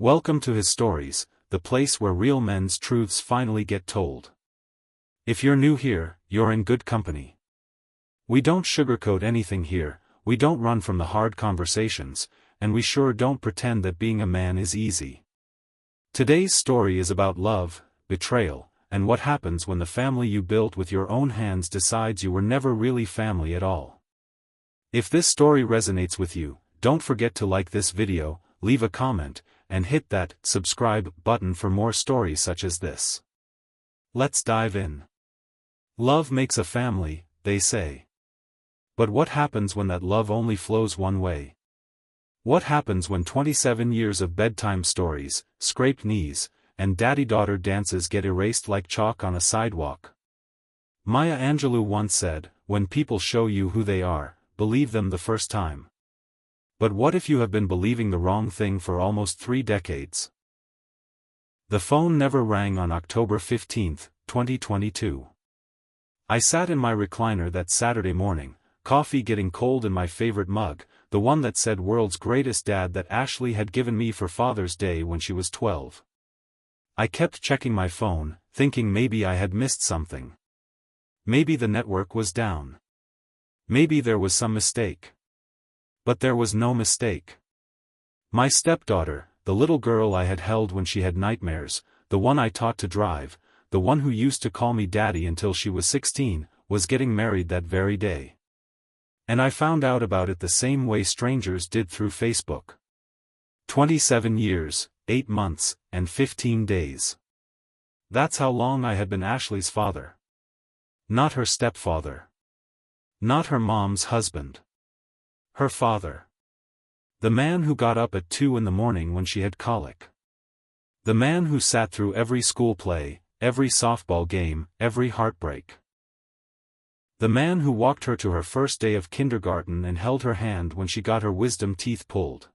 Welcome to His Stories, the place where real men's truths finally get told. If you're new here, you're in good company. We don't sugarcoat anything here, we don't run from the hard conversations, and we sure don't pretend that being a man is easy. Today's story is about love, betrayal, and what happens when the family you built with your own hands decides you were never really family at all. If this story resonates with you, don't forget to like this video, leave a comment, and hit that subscribe button for more stories such as this. Let's dive in. Love makes a family, they say. But what happens when that love only flows one way? What happens when 27 years of bedtime stories, scraped knees, and daddy-daughter dances get erased like chalk on a sidewalk? Maya Angelou once said, "When people show you who they are, believe them the first time." But what if you have been believing the wrong thing for almost 3 decades? The phone never rang on October 15, 2022. I sat in my recliner that Saturday morning, coffee getting cold in my favorite mug, the one that said "World's Greatest Dad" that Ashley had given me for Father's Day when she was 12. I kept checking my phone, thinking maybe I had missed something. Maybe the network was down. Maybe there was some mistake. But there was no mistake. My stepdaughter, the little girl I had held when she had nightmares, the one I taught to drive, the one who used to call me daddy until she was 16, was getting married that very day. And I found out about it the same way strangers did through Facebook. 27 years, 8 months, and 15 days. That's how long I had been Ashley's father. Not her stepfather. Not her mom's husband. Her father. The man who got up at 2 in the morning when she had colic. The man who sat through every school play, every softball game, every heartbreak. The man who walked her to her first day of kindergarten and held her hand when she got her wisdom teeth pulled.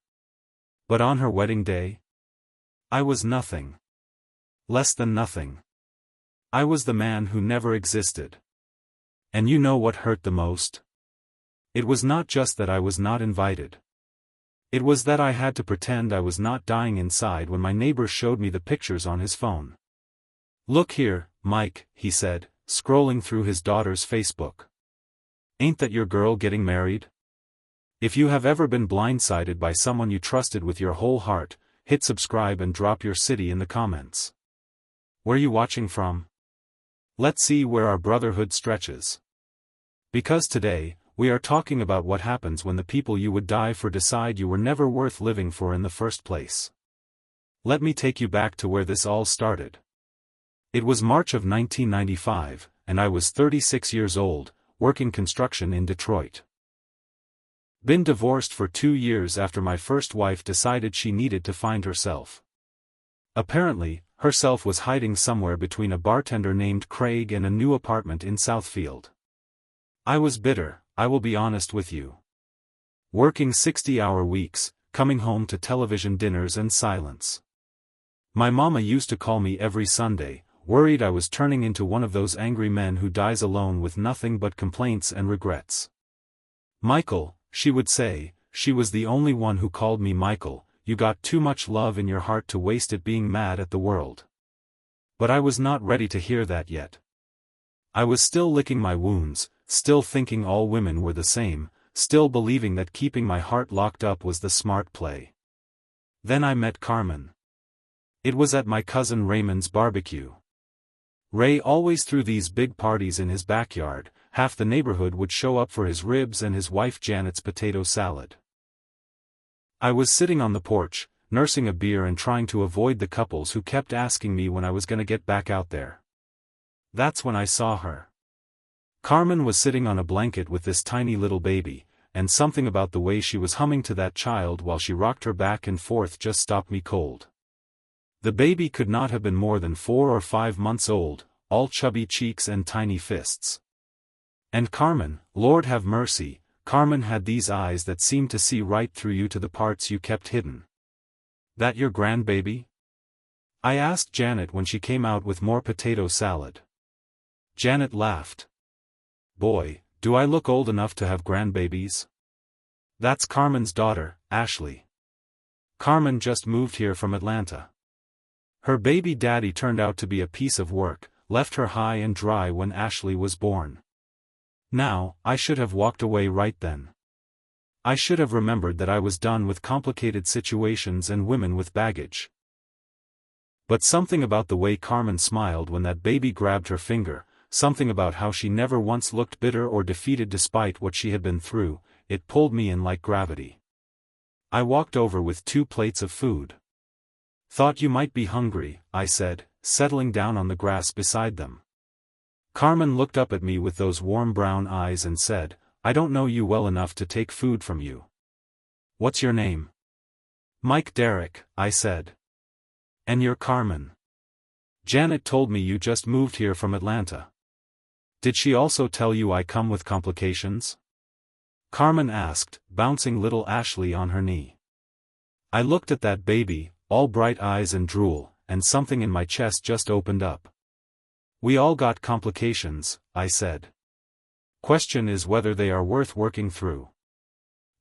But on her wedding day? I was nothing. Less than nothing. I was the man who never existed. And you know what hurt the most? It was not just that I was not invited. It was that I had to pretend I was not dying inside when my neighbor showed me the pictures on his phone. "Look here, Mike," he said, scrolling through his daughter's Facebook. "Ain't that your girl getting married?" If you have ever been blindsided by someone you trusted with your whole heart, hit subscribe and drop your city in the comments. Where you watching from? Let's see where our brotherhood stretches. Because today, we are talking about what happens when the people you would die for decide you were never worth living for in the first place. Let me take you back to where this all started. It was March of 1995, and I was 36 years old, working construction in Detroit. Been divorced for 2 years after my first wife decided she needed to find herself. Apparently, herself was hiding somewhere between a bartender named Craig and a new apartment in Southfield. I was bitter, I will be honest with you. Working 60-hour weeks, coming home to television dinners and silence. My mama used to call me every Sunday, worried I was turning into one of those angry men who dies alone with nothing but complaints and regrets. "Michael," she would say, she was the only one who called me Michael, "you got too much love in your heart to waste it being mad at the world." But I was not ready to hear that yet. I was still licking my wounds, still thinking all women were the same, still believing that keeping my heart locked up was the smart play. Then I met Carmen. It was at my cousin Raymond's barbecue. Ray always threw these big parties in his backyard, half the neighborhood would show up for his ribs and his wife Janet's potato salad. I was sitting on the porch, nursing a beer and trying to avoid the couples who kept asking me when I was gonna get back out there. That's when I saw her. Carmen was sitting on a blanket with this tiny little baby, and something about the way she was humming to that child while she rocked her back and forth just stopped me cold. The baby could not have been more than 4 or 5 months old, all chubby cheeks and tiny fists. And Carmen, Lord have mercy, Carmen had these eyes that seemed to see right through you to the parts you kept hidden. "That your grandbaby?" I asked Janet when she came out with more potato salad. Janet laughed. "Boy, do I look old enough to have grandbabies?" "That's Carmen's daughter, Ashley." Carmen just moved here from Atlanta. Her baby daddy turned out to be a piece of work, left her high and dry when Ashley was born. Now, I should have walked away right then. I should have remembered that I was done with complicated situations and women with baggage. But something about the way Carmen smiled when that baby grabbed her finger, something about how she never once looked bitter or defeated despite what she had been through, it pulled me in like gravity. I walked over with 2 plates of food. "Thought you might be hungry," I said, settling down on the grass beside them. Carmen looked up at me with those warm brown eyes and said, "I don't know you well enough to take food from you." "What's your name?" "Mike Derrick," I said. "And you're Carmen. Janet told me you just moved here from Atlanta. Did she also tell you I come with complications?" Carmen asked, bouncing little Ashley on her knee. I looked at that baby, all bright eyes and drool, and something in my chest just opened up. "We all got complications," I said. "Question is whether they are worth working through."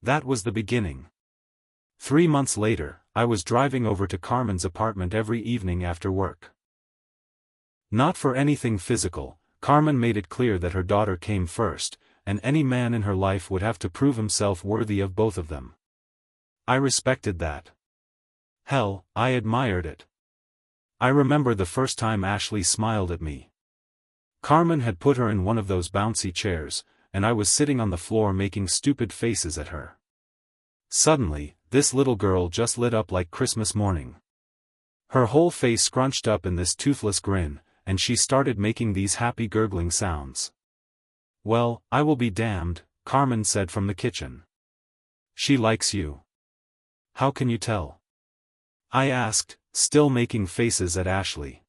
That was the beginning. 3 months later, I was driving over to Carmen's apartment every evening after work. Not for anything physical, Carmen made it clear that her daughter came first, and any man in her life would have to prove himself worthy of both of them. I respected that. Hell, I admired it. I remember the first time Ashley smiled at me. Carmen had put her in one of those bouncy chairs, and I was sitting on the floor making stupid faces at her. Suddenly, this little girl just lit up like Christmas morning. Her whole face scrunched up in this toothless grin, and she started making these happy gurgling sounds. "Well, I will be damned," Carmen said from the kitchen. "She likes you." "How can you tell?" I asked, still making faces at Ashley.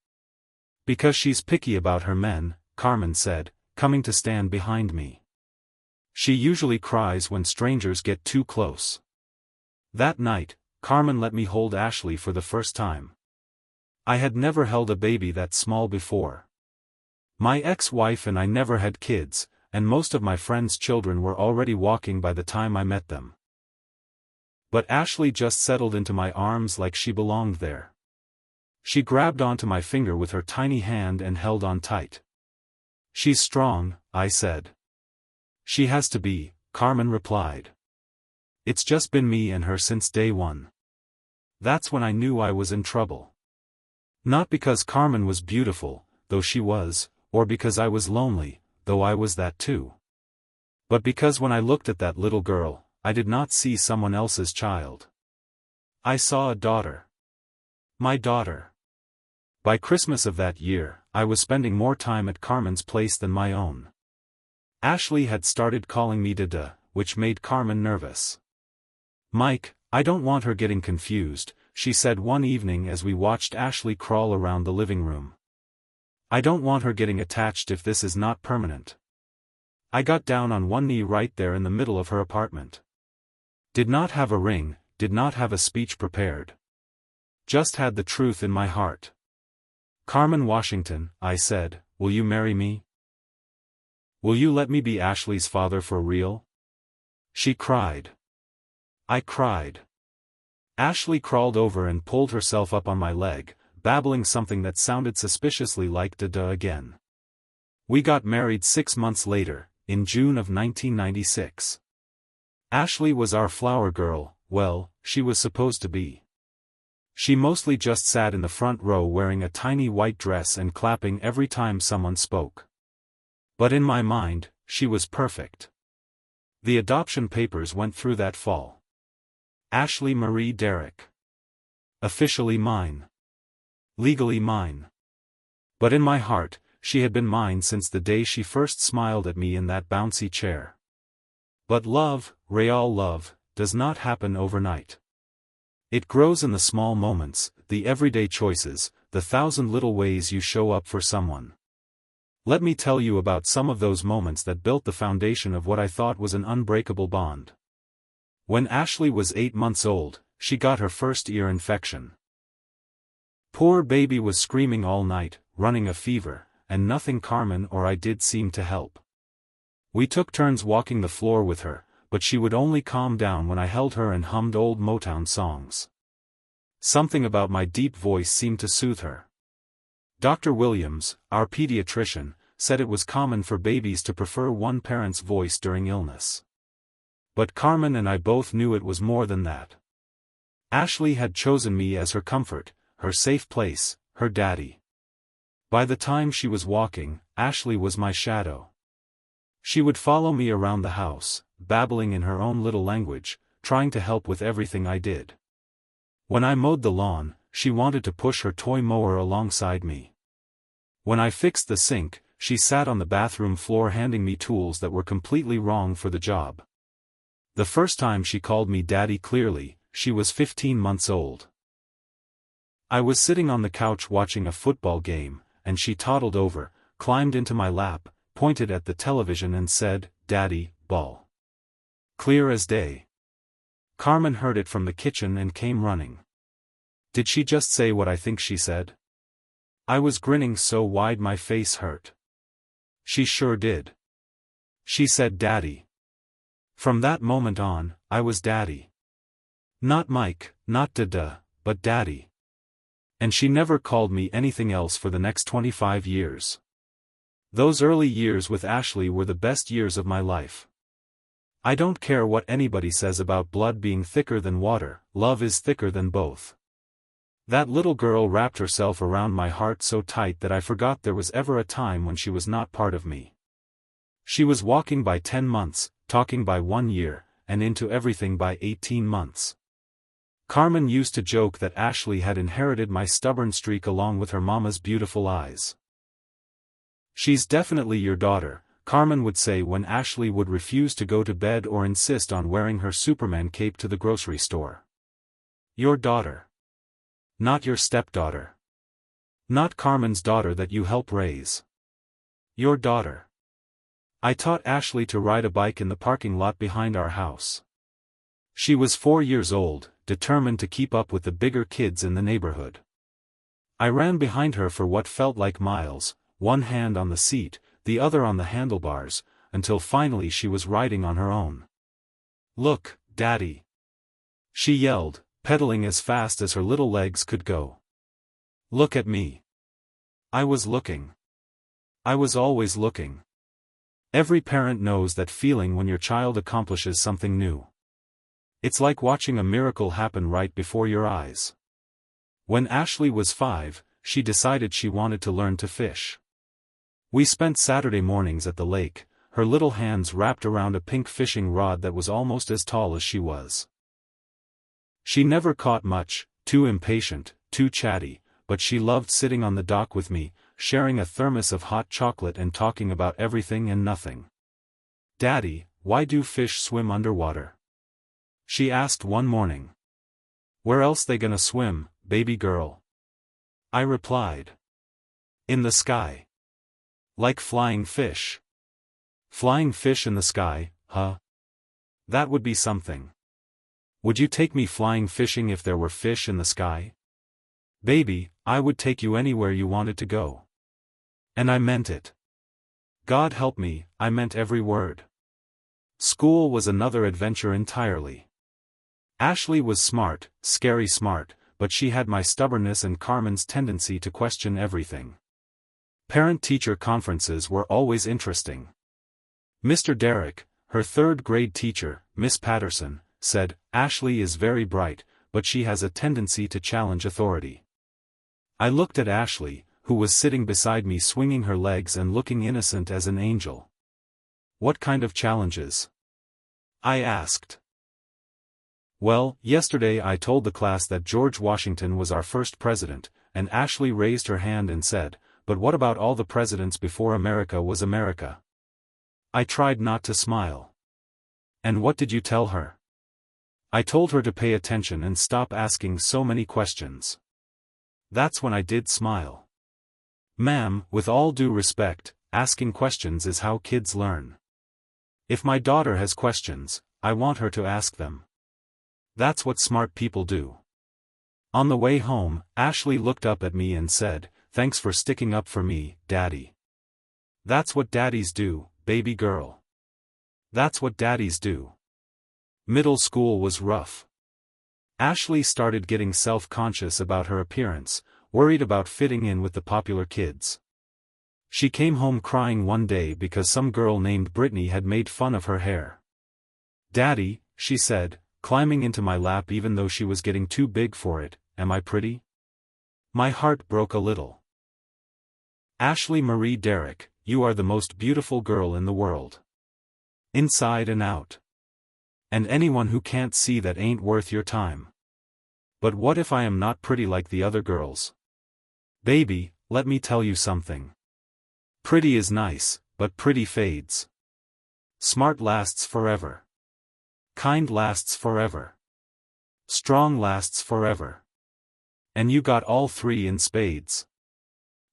"Because she's picky about her men," Carmen said, coming to stand behind me. "She usually cries when strangers get too close." That night, Carmen let me hold Ashley for the first time. I had never held a baby that small before. My ex-wife and I never had kids, and most of my friends' children were already walking by the time I met them. But Ashley just settled into my arms like she belonged there. She grabbed onto my finger with her tiny hand and held on tight. "She's strong," I said. "She has to be," Carmen replied. "It's just been me and her since day one." That's when I knew I was in trouble. Not because Carmen was beautiful, though she was, or because I was lonely, though I was that too. But because when I looked at that little girl, I did not see someone else's child. I saw a daughter. My daughter. By Christmas of that year, I was spending more time at Carmen's place than my own. Ashley had started calling me Dada, which made Carmen nervous. "Mike, I don't want her getting confused," she said one evening as we watched Ashley crawl around the living room. "I don't want her getting attached if this is not permanent." I got down on one knee right there in the middle of her apartment. Did not have a ring, did not have a speech prepared. Just had the truth in my heart. "Carmen Washington," I said, "will you marry me? Will you let me be Ashley's father for real?" She cried. I cried. Ashley crawled over and pulled herself up on my leg, babbling something that sounded suspiciously like Dada again. We got married 6 months later, in June of 1996. Ashley was our flower girl, well, she was supposed to be. She mostly just sat in the front row wearing a tiny white dress and clapping every time someone spoke. But in my mind, she was perfect. The adoption papers went through that fall. Ashley Marie Derrick. Officially mine. Legally mine. But in my heart, she had been mine since the day she first smiled at me in that bouncy chair. But love, real love, does not happen overnight. It grows in the small moments, the everyday choices, the 1,000 little ways you show up for someone. Let me tell you about some of those moments that built the foundation of what I thought was an unbreakable bond. When Ashley was 8 months old, she got her first ear infection. Poor baby was screaming all night, running a fever, and nothing Carmen or I did seemed to help. We took turns walking the floor with her, but she would only calm down when I held her and hummed old Motown songs. Something about my deep voice seemed to soothe her. Dr. Williams, our pediatrician, said it was common for babies to prefer one parent's voice during illness. But Carmen and I both knew it was more than that. Ashley had chosen me as her comfort, her safe place, her daddy. By the time she was walking, Ashley was my shadow. She would follow me around the house, babbling in her own little language, trying to help with everything I did. When I mowed the lawn, she wanted to push her toy mower alongside me. When I fixed the sink, she sat on the bathroom floor handing me tools that were completely wrong for the job. The first time she called me daddy clearly, she was 15 months old. I was sitting on the couch watching a football game, and she toddled over, climbed into my lap, pointed at the television and said, "Daddy, ball." Clear as day. Carmen heard it from the kitchen and came running. Did she just say what I think she said? I was grinning so wide my face hurt. She sure did. She said daddy. From that moment on, I was daddy. Not Mike, not Dada, but daddy. And she never called me anything else for the next 25 years. Those early years with Ashley were the best years of my life. I don't care what anybody says about blood being thicker than water, love is thicker than both. That little girl wrapped herself around my heart so tight that I forgot there was ever a time when she was not part of me. She was walking by 10 months, talking by 1 year, and into everything by 18 months. Carmen used to joke that Ashley had inherited my stubborn streak along with her mama's beautiful eyes. "She's definitely your daughter," Carmen would say when Ashley would refuse to go to bed or insist on wearing her Superman cape to the grocery store. "Your daughter. Not your stepdaughter. Not Carmen's daughter that you help raise. Your daughter." I taught Ashley to ride a bike in the parking lot behind our house. She was 4 years old, determined to keep up with the bigger kids in the neighborhood. I ran behind her for what felt like miles, one hand on the seat, the other on the handlebars, until finally she was riding on her own. "Look, Daddy!" she yelled, pedaling as fast as her little legs could go. "Look at me." I was looking. I was always looking. Every parent knows that feeling when your child accomplishes something new. It's like watching a miracle happen right before your eyes. When Ashley was 5, she decided she wanted to learn to fish. We spent Saturday mornings at the lake, her little hands wrapped around a pink fishing rod that was almost as tall as she was. She never caught much, too impatient, too chatty, but she loved sitting on the dock with me, sharing a thermos of hot chocolate and talking about everything and nothing. "Daddy, why do fish swim underwater?" she asked one morning. "Where else they gonna swim, baby girl?" I replied. "In the sky. Like flying fish." "Flying fish in the sky, huh? That would be something. Would you take me flying fishing if there were fish in the sky?" "Baby, I would take you anywhere you wanted to go." And I meant it. God help me, I meant every word. School was another adventure entirely. Ashley was smart, scary smart, but she had my stubbornness and Carmen's tendency to question everything. Parent-teacher conferences were always interesting. Mr. Derrick, her third-grade teacher, Miss Patterson, said, "Ashley is very bright, but she has a tendency to challenge authority." I looked at Ashley, who was sitting beside me swinging her legs and looking innocent as an angel. "What kind of challenges?" I asked. "Well, yesterday I told the class that George Washington was our first president, and Ashley raised her hand and said, 'But what about all the presidents before America was America?'" I tried not to smile. "And what did you tell her?" I told her to pay attention and stop asking so many questions. That's when I did smile. "Ma'am, with all due respect, asking questions is how kids learn. If my daughter has questions, I want her to ask them. That's what smart people do." On the way home, Ashley looked up at me and said, "Thanks for sticking up for me, Daddy." That's what daddies do, baby girl. That's what daddies do. Middle school was rough. Ashley started getting self-conscious about her appearance, worried about fitting in with the popular kids. She came home crying one day because some girl named Brittany had made fun of her hair. "Daddy," she said, climbing into my lap even though she was getting too big for it, "am I pretty?" My heart broke a little. "Ashley Marie Derrick, you are the most beautiful girl in the world. Inside and out. And anyone who can't see that ain't worth your time. But what if I am not pretty like the other girls? Baby, let me tell you something. Pretty is nice, but pretty fades. Smart lasts forever. Kind lasts forever. Strong lasts forever. And you got all three in spades."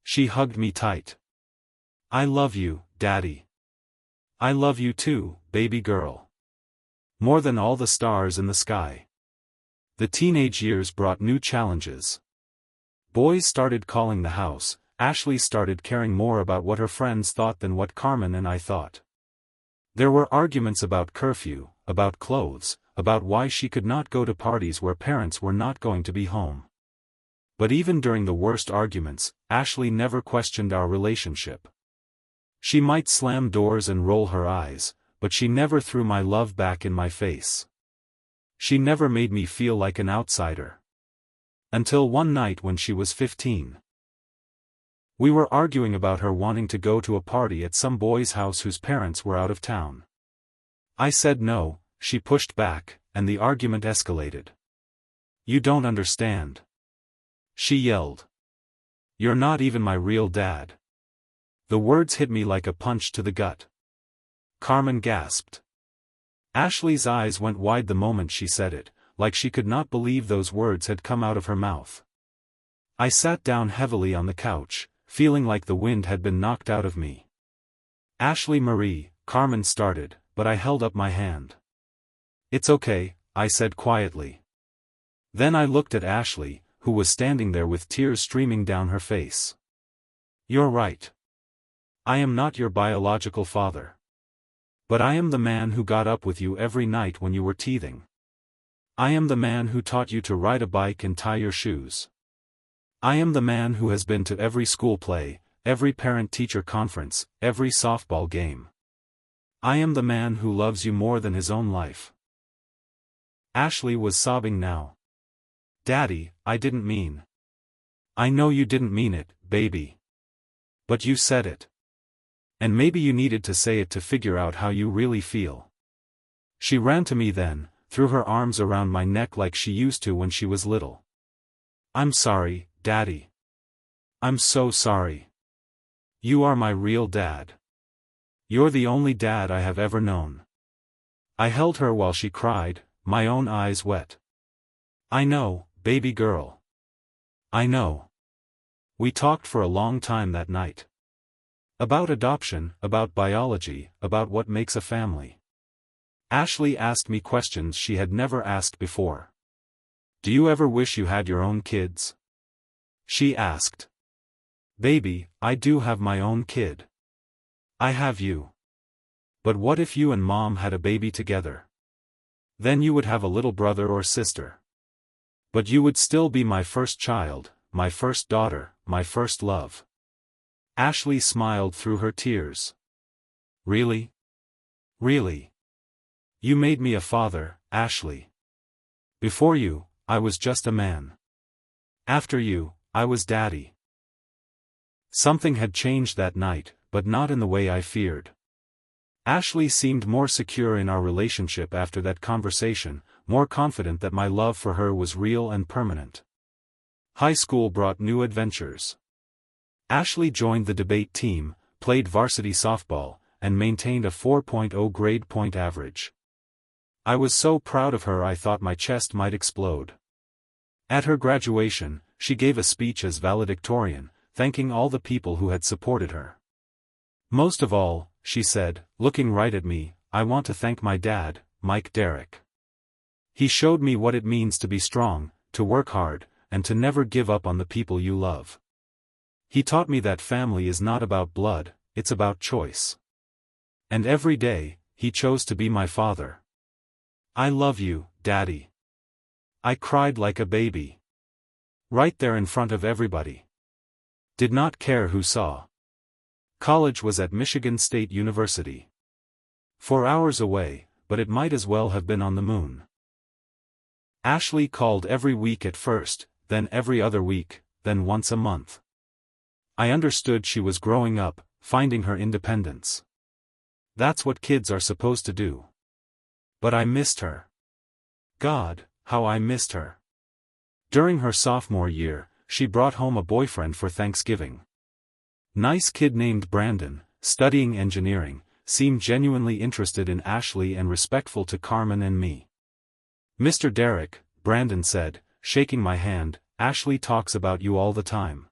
She hugged me tight. "I love you, Daddy. I love you too, baby girl. More than all the stars in the sky." The teenage years brought new challenges. Boys started calling the house. Ashley started caring more about what her friends thought than what Carmen and I thought. There were arguments about curfew, about clothes, about why she could not go to parties where parents were not going to be home. But even during the worst arguments, Ashley never questioned our relationship. She might slam doors and roll her eyes, but she never threw my love back in my face. She never made me feel like an outsider. Until one night when she was 15. We were arguing about her wanting to go to a party at some boy's house whose parents were out of town. I said no, she pushed back, and the argument escalated. "You don't understand," she yelled. "You're not even my real dad." The words hit me like a punch to the gut. Carmen gasped. Ashley's eyes went wide the moment she said it, like she could not believe those words had come out of her mouth. I sat down heavily on the couch, feeling like the wind had been knocked out of me. "Ashley Marie," Carmen started, but I held up my hand. "It's okay," I said quietly. Then I looked at Ashley, who was standing there with tears streaming down her face. "You're right. I am not your biological father. But I am the man who got up with you every night when you were teething. I am the man who taught you to ride a bike and tie your shoes. I am the man who has been to every school play, every parent-teacher conference, every softball game. I am the man who loves you more than his own life." Ashley was sobbing now. "Daddy, I didn't mean." "I know you didn't mean it, baby. But you said it. And maybe you needed to say it to figure out how you really feel." She ran to me then, threw her arms around my neck like she used to when she was little. "I'm sorry, Daddy. I'm so sorry. You are my real dad. You're the only dad I have ever known." I held her while she cried, my own eyes wet. "I know, baby girl. I know." We talked for a long time that night. About adoption, about biology, about what makes a family. Ashley asked me questions she had never asked before. "Do you ever wish you had your own kids?" she asked. "Baby, I do have my own kid. I have you. But what if you and Mom had a baby together? Then you would have a little brother or sister. But you would still be my first child, my first daughter, my first love." Ashley smiled through her tears. "Really? Really? You made me a father, Ashley. Before you, I was just a man. After you, I was Daddy." Something had changed that night, but not in the way I feared. Ashley seemed more secure in our relationship after that conversation, more confident that my love for her was real and permanent. High school brought new adventures. Ashley joined the debate team, played varsity softball, and maintained a 4.0 grade point average. I was so proud of her I thought my chest might explode. At her graduation, she gave a speech as valedictorian, thanking all the people who had supported her. "Most of all," she said, looking right at me, "I want to thank my dad, Mike Derrick. He showed me what it means to be strong, to work hard, and to never give up on the people you love. He taught me that family is not about blood, it's about choice. And every day, he chose to be my father. I love you, Daddy. I cried like a baby. Right there in front of everybody. Did not care who saw. College was at Michigan State University. 4 hours away, but it might as well have been on the moon. Ashley called every week at first, then every other week, then once a month. I understood she was growing up, finding her independence. That's what kids are supposed to do. But I missed her. God, how I missed her. During her sophomore year, she brought home a boyfriend for Thanksgiving. Nice kid named Brandon, studying engineering, seemed genuinely interested in Ashley and respectful to Carmen and me. Mr. Derek, Brandon said, shaking my hand, Ashley talks about you all the time.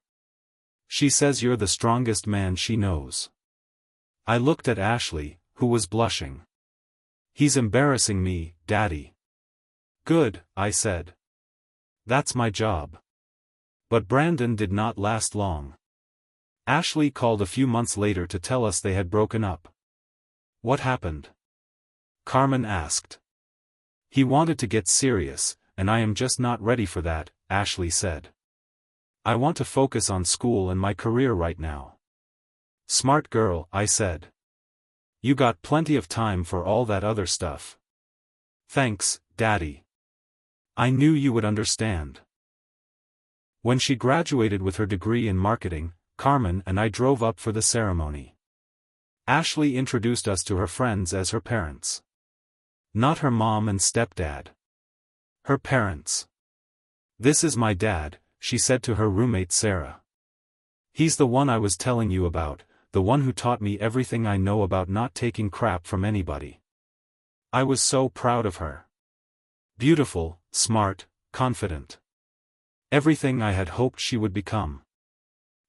She says you're the strongest man she knows. I looked at Ashley, who was blushing. He's embarrassing me, Daddy. Good, I said. That's my job. But Brandon did not last long. Ashley called a few months later to tell us they had broken up. What happened? Carmen asked. He wanted to get serious, and I am just not ready for that, Ashley said. I want to focus on school and my career right now. Smart girl, I said. You got plenty of time for all that other stuff. Thanks, Daddy. I knew you would understand. When she graduated with her degree in marketing, Carmen and I drove up for the ceremony. Ashley introduced us to her friends as her parents. Not her mom and stepdad. Her parents. This is my dad, she said to her roommate Sarah. He's the one I was telling you about, the one who taught me everything I know about not taking crap from anybody. I was so proud of her. Beautiful, smart, confident. Everything I had hoped she would become.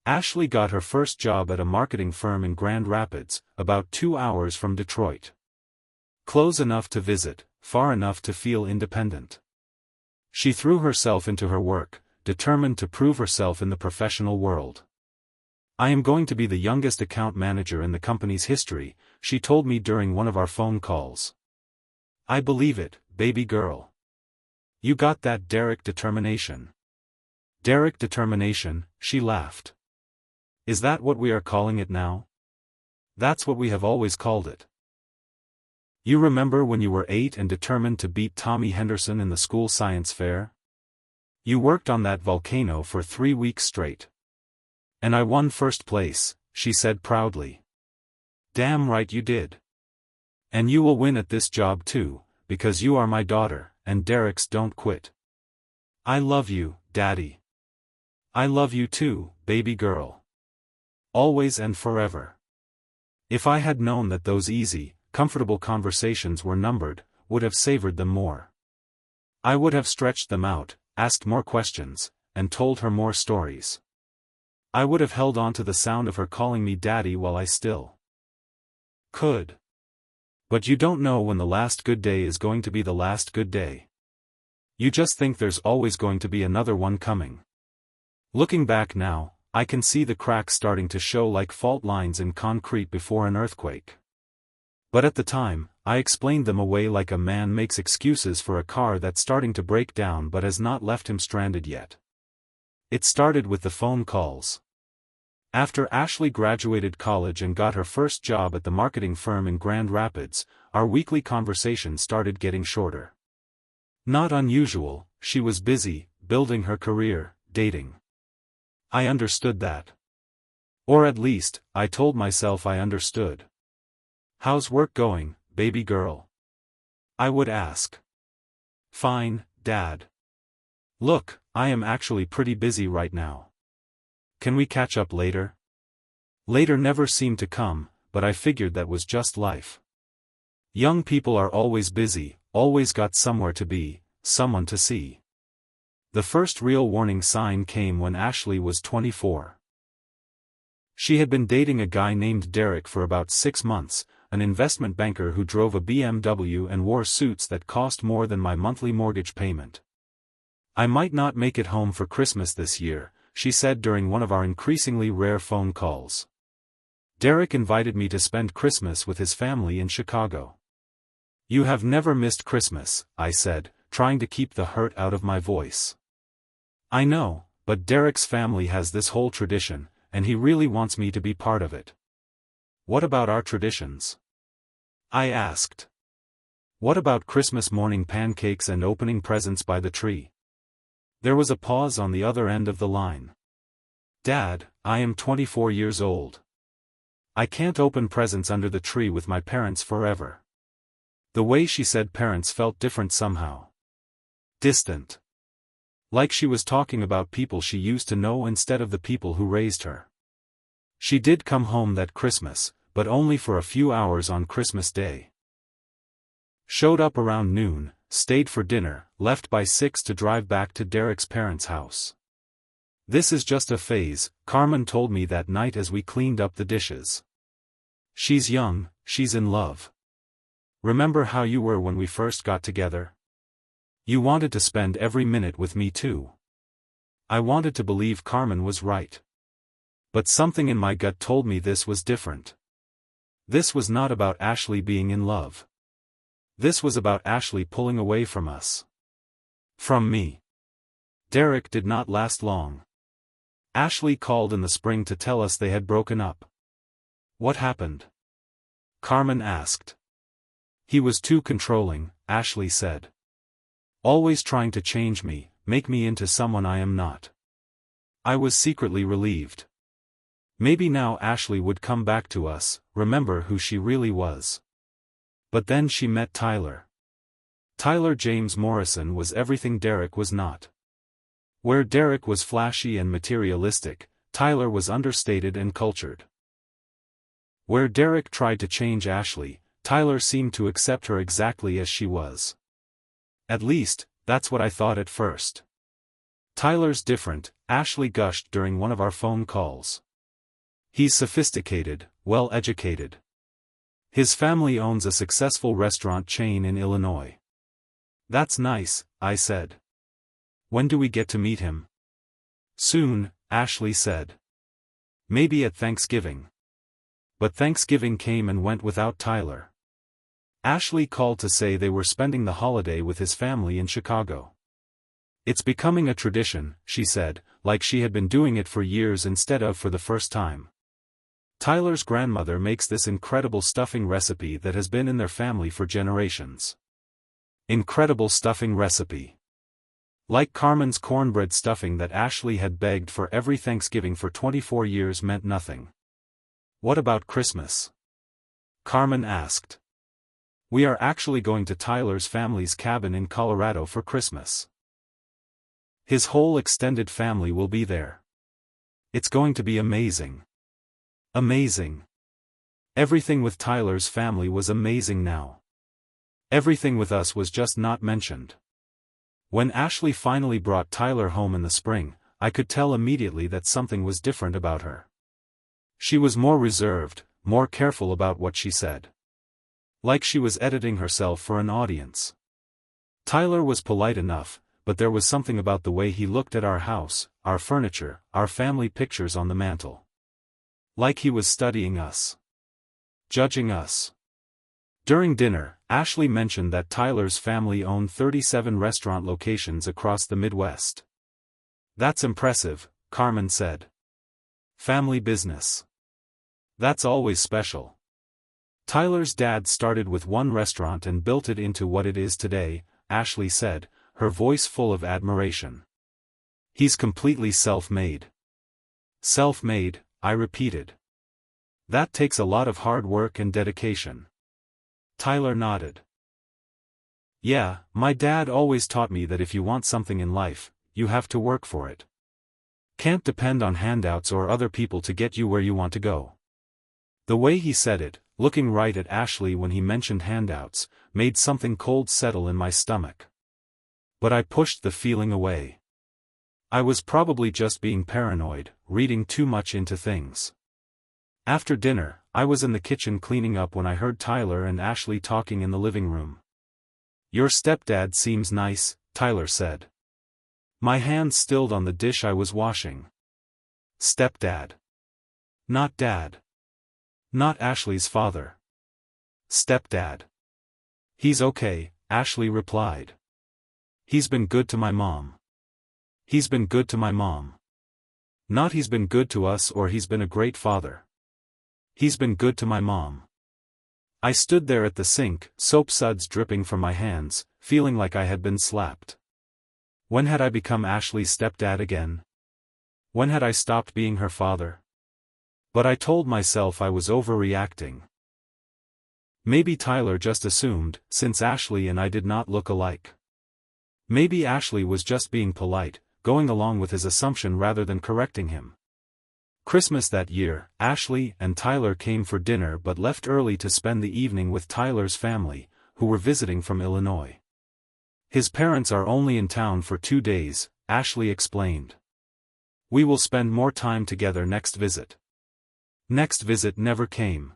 Ashley got her first job at a marketing firm in Grand Rapids, about 2 hours from Detroit. Close enough to visit, far enough to feel independent. She threw herself into her work, determined to prove herself in the professional world. I am going to be the youngest account manager in the company's history, she told me during one of our phone calls. I believe it, baby girl. You got that Derek determination. Derek determination, she laughed. Is that what we are calling it now? That's what we have always called it. You remember when you were 8 and determined to beat Tommy Henderson in the school science fair? You worked on that volcano for 3 weeks straight. And I won first place, she said proudly. Damn right you did. And you will win at this job too, because you are my daughter, and Derek's don't quit. I love you, Daddy. I love you too, baby girl. Always and forever. If I had known that those easy, comfortable conversations were numbered, would have savored them more. I would have stretched them out, asked more questions, and told her more stories. I would have held on to the sound of her calling me Daddy while I still could. But you don't know when the last good day is going to be the last good day. You just think there's always going to be another one coming. Looking back now, I can see the cracks starting to show like fault lines in concrete before an earthquake. But at the time, I explained them away like a man makes excuses for a car that's starting to break down but has not left him stranded yet. It started with the phone calls. After Ashley graduated college and got her first job at the marketing firm in Grand Rapids, our weekly conversations started getting shorter. Not unusual, she was busy, building her career, dating. I understood that. Or at least, I told myself I understood. How's work going, baby girl? I would ask. Fine, Dad. Look, I am actually pretty busy right now. Can we catch up later? Later never seemed to come, but I figured that was just life. Young people are always busy, always got somewhere to be, someone to see. The first real warning sign came when Ashley was 24. She had been dating a guy named Derek for about 6 months, an investment banker who drove a BMW and wore suits that cost more than my monthly mortgage payment. I might not make it home for Christmas this year, she said during one of our increasingly rare phone calls. Derek invited me to spend Christmas with his family in Chicago. You have never missed Christmas, I said, trying to keep the hurt out of my voice. I know, but Derek's family has this whole tradition, and he really wants me to be part of it. What about our traditions? I asked. What about Christmas morning pancakes and opening presents by the tree? There was a pause on the other end of the line. Dad, I am 24 years old. I can't open presents under the tree with my parents forever. The way she said parents felt different somehow. Distant. Like she was talking about people she used to know instead of the people who raised her. She did come home that Christmas, but only for a few hours on Christmas Day. Showed up around noon, stayed for dinner, left by 6 to drive back to Derek's parents' house. This is just a phase, Carmen told me that night as we cleaned up the dishes. She's young, she's in love. Remember how you were when we first got together? You wanted to spend every minute with me too. I wanted to believe Carmen was right. But something in my gut told me this was different. This was not about Ashley being in love. This was about Ashley pulling away from us. From me. Derek did not last long. Ashley called in the spring to tell us they had broken up. What happened? Carmen asked. He was too controlling, Ashley said. Always trying to change me, make me into someone I am not. I was secretly relieved. Maybe now Ashley would come back to us, remember who she really was. But then she met Tyler. Tyler James Morrison was everything Derek was not. Where Derek was flashy and materialistic, Tyler was understated and cultured. Where Derek tried to change Ashley, Tyler seemed to accept her exactly as she was. At least, that's what I thought at first. Tyler's different, Ashley gushed during one of our phone calls. He's sophisticated, well-educated. His family owns a successful restaurant chain in Illinois. That's nice, I said. When do we get to meet him? Soon, Ashley said. Maybe at Thanksgiving. But Thanksgiving came and went without Tyler. Ashley called to say they were spending the holiday with his family in Chicago. It's becoming a tradition, she said, like she had been doing it for years instead of for the first time. Tyler's grandmother makes this incredible stuffing recipe that has been in their family for generations. Incredible stuffing recipe. Like Carmen's cornbread stuffing that Ashley had begged for every Thanksgiving for 24 years meant nothing. What about Christmas? Carmen asked. We are actually going to Tyler's family's cabin in Colorado for Christmas. His whole extended family will be there. It's going to be amazing. Amazing. Everything with Tyler's family was amazing now. Everything with us was just not mentioned. When Ashley finally brought Tyler home in the spring, I could tell immediately that something was different about her. She was more reserved, more careful about what she said. Like she was editing herself for an audience. Tyler was polite enough, but there was something about the way he looked at our house, our furniture, our family pictures on the mantel. Like he was studying us. Judging us. During dinner, Ashley mentioned that Tyler's family owned 37 restaurant locations across the Midwest. That's impressive, Carmen said. Family business. That's always special. Tyler's dad started with one restaurant and built it into what it is today, Ashley said, her voice full of admiration. He's completely self-made. Self-made, I repeated. That takes a lot of hard work and dedication. Tyler nodded. Yeah, my dad always taught me that if you want something in life, you have to work for it. Can't depend on handouts or other people to get you where you want to go. The way he said it, looking right at Ashley when he mentioned handouts, made something cold settle in my stomach. But I pushed the feeling away. I was probably just being paranoid, reading too much into things. After dinner, I was in the kitchen cleaning up when I heard Tyler and Ashley talking in the living room. Your stepdad seems nice, Tyler said. My hand stilled on the dish I was washing. Stepdad. Not dad. Not Ashley's father. Stepdad. He's okay, Ashley replied. He's been good to my mom. He's been good to my mom. Not he's been good to us or he's been a great father. He's been good to my mom. I stood there at the sink, soap suds dripping from my hands, feeling like I had been slapped. When had I become Ashley's stepdad again? When had I stopped being her father? But I told myself I was overreacting. Maybe Tyler just assumed, since Ashley and I did not look alike. Maybe Ashley was just being polite, going along with his assumption rather than correcting him. Christmas that year, Ashley and Tyler came for dinner but left early to spend the evening with Tyler's family, who were visiting from Illinois. His parents are only in town for 2 days, Ashley explained. We will spend more time together next visit. Next visit never came.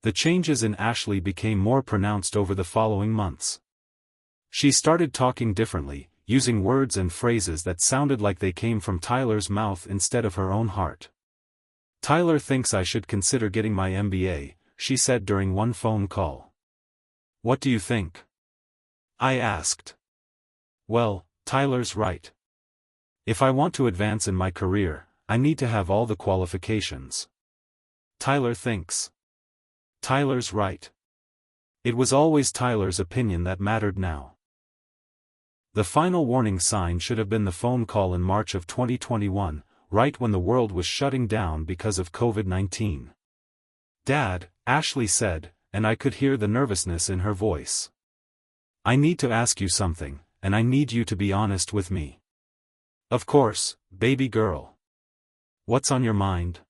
The changes in Ashley became more pronounced over the following months. She started talking differently, using words and phrases that sounded like they came from Tyler's mouth instead of her own heart. Tyler thinks I should consider getting my MBA, she said during one phone call. What do you think? I asked. Well, Tyler's right. If I want to advance in my career, I need to have all the qualifications. Tyler thinks. Tyler's right. It was always Tyler's opinion that mattered now. The final warning sign should have been the phone call in March of 2021, right when the world was shutting down because of COVID-19. Dad, Ashley said, and I could hear the nervousness in her voice. I need to ask you something, and I need you to be honest with me. Of course, baby girl. What's on your mind?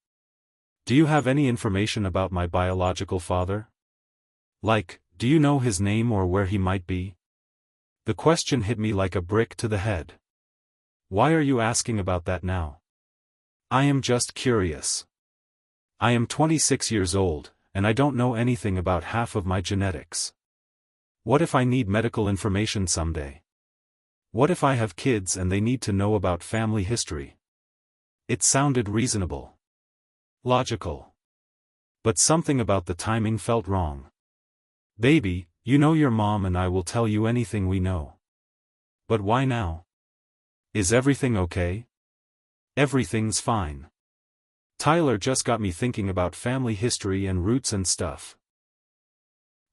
Do you have any information about my biological father? Like, do you know his name or where he might be? The question hit me like a brick to the head. Why are you asking about that now? I am just curious. I am 26 years old, and I don't know anything about half of my genetics. What if I need medical information someday? What if I have kids and they need to know about family history? It sounded reasonable. Logical. But something about the timing felt wrong. Baby, you know your mom and I will tell you anything we know. But why now? Is everything okay? Everything's fine. Tyler just got me thinking about family history and roots and stuff.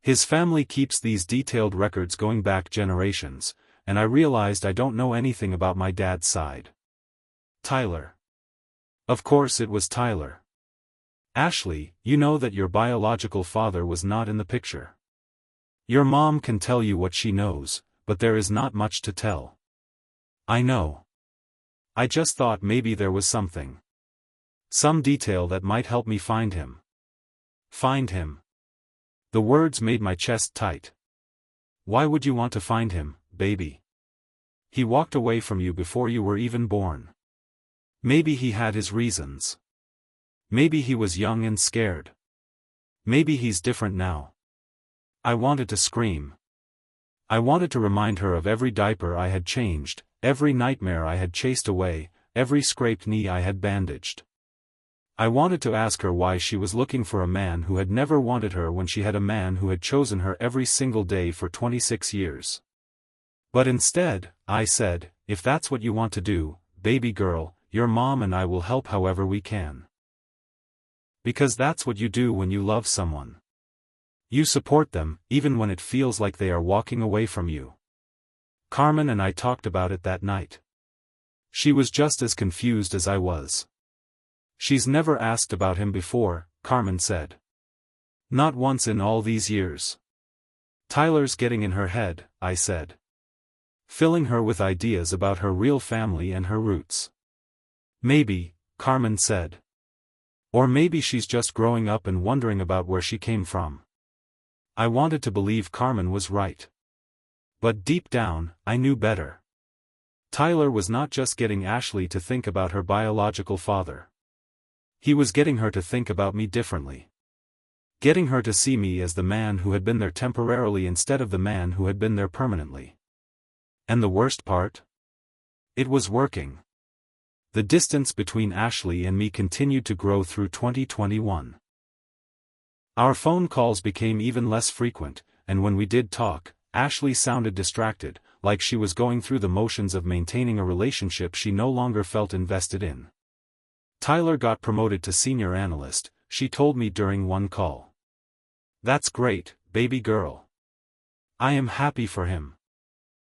His family keeps these detailed records going back generations, and I realized I don't know anything about my dad's side. Tyler. Of course it was Tyler. Ashley, you know that your biological father was not in the picture. Your mom can tell you what she knows, but there is not much to tell. I know. I just thought maybe there was something. Some detail that might help me find him. Find him. The words made my chest tight. Why would you want to find him, baby? He walked away from you before you were even born. Maybe he had his reasons. Maybe he was young and scared. Maybe he's different now. I wanted to scream. I wanted to remind her of every diaper I had changed, every nightmare I had chased away, every scraped knee I had bandaged. I wanted to ask her why she was looking for a man who had never wanted her when she had a man who had chosen her every single day for 26 years. But instead, I said, if that's what you want to do, baby girl, your mom and I will help however we can. Because that's what you do when you love someone. You support them, even when it feels like they are walking away from you. Carmen and I talked about it that night. She was just as confused as I was. She's never asked about him before, Carmen said. Not once in all these years. Tyler's getting in her head, I said. Filling her with ideas about her real family and her roots. Maybe, Carmen said. Or maybe she's just growing up and wondering about where she came from. I wanted to believe Carmen was right. But deep down, I knew better. Tyler was not just getting Ashley to think about her biological father. He was getting her to think about me differently. Getting her to see me as the man who had been there temporarily instead of the man who had been there permanently. And the worst part? It was working. The distance between Ashley and me continued to grow through 2021. Our phone calls became even less frequent, and when we did talk, Ashley sounded distracted, like she was going through the motions of maintaining a relationship she no longer felt invested in. Tyler got promoted to senior analyst, she told me during one call. That's great, baby girl. I am happy for him.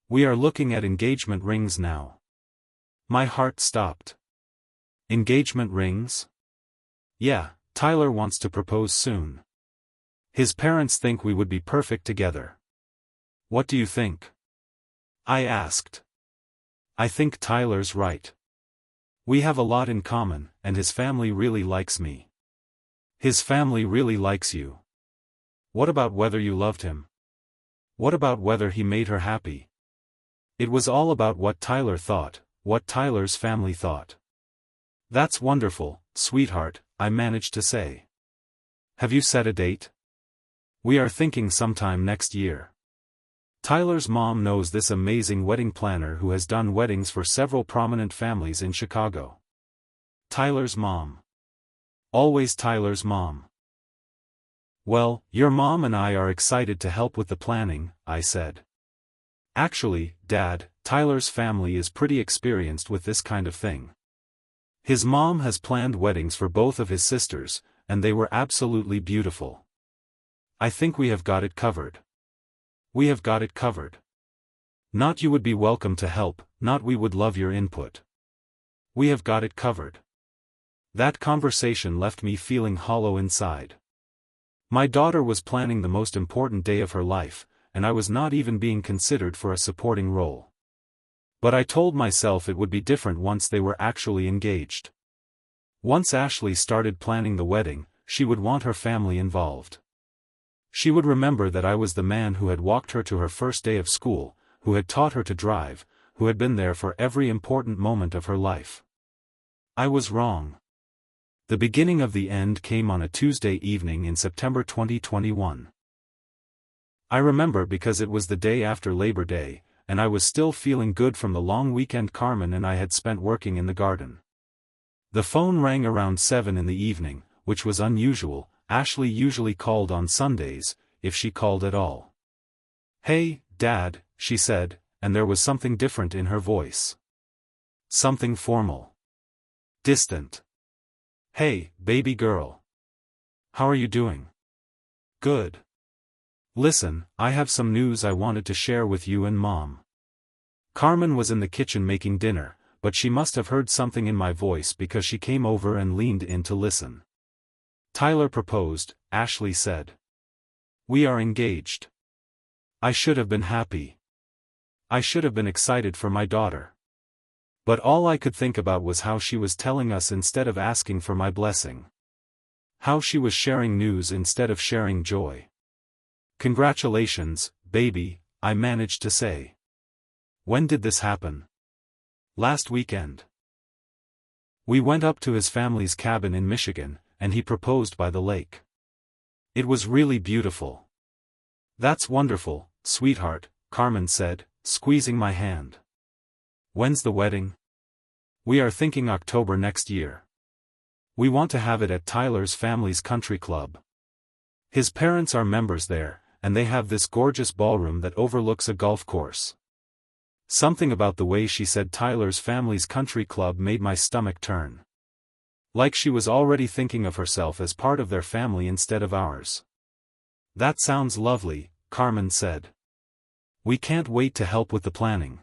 We are looking at engagement rings now. My heart stopped. Engagement rings? Yeah, Tyler wants to propose soon. His parents think we would be perfect together. What do you think? I asked. I think Tyler's right. We have a lot in common, and his family really likes me. His family really likes you. What about whether you loved him? What about whether he made her happy? It was all about what Tyler thought, what Tyler's family thought. That's wonderful, sweetheart, I managed to say. Have you set a date? We are thinking sometime next year. Tyler's mom knows this amazing wedding planner who has done weddings for several prominent families in Chicago. Tyler's mom. Always Tyler's mom. Well, your mom and I are excited to help with the planning, I said. Actually, Dad, Tyler's family is pretty experienced with this kind of thing. His mom has planned weddings for both of his sisters, and they were absolutely beautiful. I think we have got it covered. We have got it covered. Not you would be welcome to help, not we would love your input. We have got it covered. That conversation left me feeling hollow inside. My daughter was planning the most important day of her life, and I was not even being considered for a supporting role. But I told myself it would be different once they were actually engaged. Once Ashley started planning the wedding, she would want her family involved. She would remember that I was the man who had walked her to her first day of school, who had taught her to drive, who had been there for every important moment of her life. I was wrong. The beginning of the end came on a Tuesday evening in September 2021. I remember because it was the day after Labor Day, and I was still feeling good from the long weekend Carmen and I had spent working in the garden. The phone rang around 7 in the evening, which was unusual. Ashley usually called on Sundays, if she called at all. Hey, Dad, she said, and there was something different in her voice. Something formal. Distant. Hey, baby girl. How are you doing? Good. Listen, I have some news I wanted to share with you and Mom. Carmen was in the kitchen making dinner, but she must have heard something in my voice because she came over and leaned in to listen. Tyler proposed, Ashley said. We are engaged. I should have been happy. I should have been excited for my daughter. But all I could think about was how she was telling us instead of asking for my blessing. How she was sharing news instead of sharing joy. Congratulations, baby, I managed to say. When did this happen? Last weekend. We went up to his family's cabin in Michigan, and he proposed by the lake. It was really beautiful. That's wonderful, sweetheart, Carmen said, squeezing my hand. When's the wedding? We are thinking October next year. We want to have it at Tyler's family's country club. His parents are members there, and they have this gorgeous ballroom that overlooks a golf course. Something about the way she said Tyler's family's country club made my stomach turn. Like she was already thinking of herself as part of their family instead of ours. That sounds lovely, Carmen said. We can't wait to help with the planning.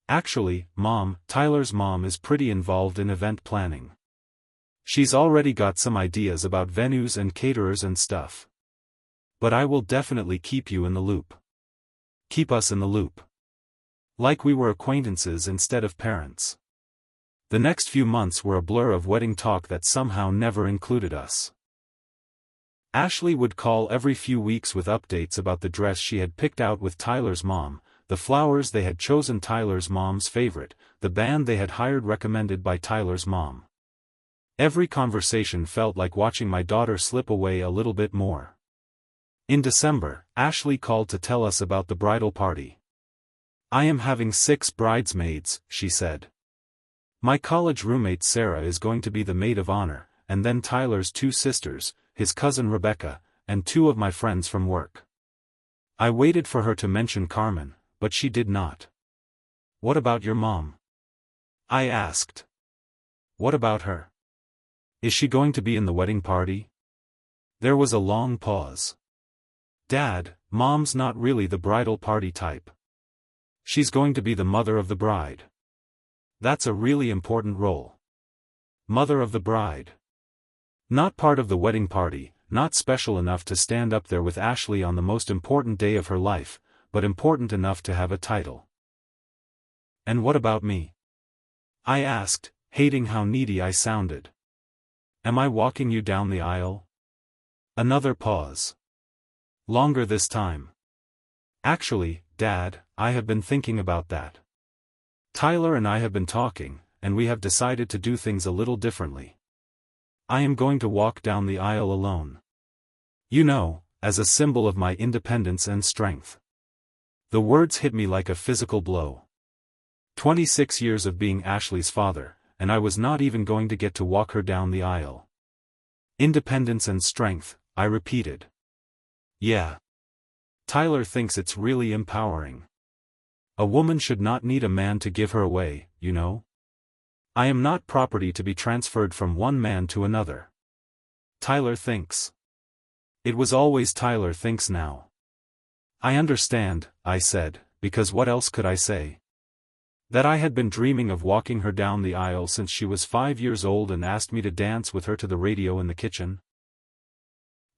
Actually, Mom, Tyler's mom is pretty involved in event planning. She's already got some ideas about venues and caterers and stuff. But I will definitely keep you in the loop. Keep us in the loop. Like we were acquaintances instead of parents. The next few months were a blur of wedding talk that somehow never included us. Ashley would call every few weeks with updates about the dress she had picked out with Tyler's mom, the flowers they had chosen Tyler's mom's favorite, the band they had hired recommended by Tyler's mom. Every conversation felt like watching my daughter slip away a little bit more. In December, Ashley called to tell us about the bridal party. I am having 6 bridesmaids, she said. My college roommate Sarah is going to be the maid of honor, and then Tyler's 2 sisters, his cousin Rebecca, and 2 of my friends from work. I waited for her to mention Carmen, but she did not. "What about your mom?" I asked. "What about her? Is she going to be in the wedding party?" There was a long pause. "Dad, Mom's not really the bridal party type. She's going to be the mother of the bride. That's a really important role. Mother of the bride. Not part of the wedding party, not special enough to stand up there with Ashley on the most important day of her life, but important enough to have a title." "And what about me?" I asked, hating how needy I sounded. "Am I walking you down the aisle?" Another pause. Longer this time. "Actually, Dad, I have been thinking about that. Tyler and I have been talking, and we have decided to do things a little differently. I am going to walk down the aisle alone. You know, as a symbol of my independence and strength." The words hit me like a physical blow. 26 years of being Ashley's father, and I was not even going to get to walk her down the aisle. Independence and strength, I repeated. Yeah. Tyler thinks it's really empowering. A woman should not need a man to give her away, you know? I am not property to be transferred from one man to another. Tyler thinks. It was always Tyler thinks now. I understand, I said, because what else could I say? That I had been dreaming of walking her down the aisle since she was 5 years old and asked me to dance with her to the radio in the kitchen.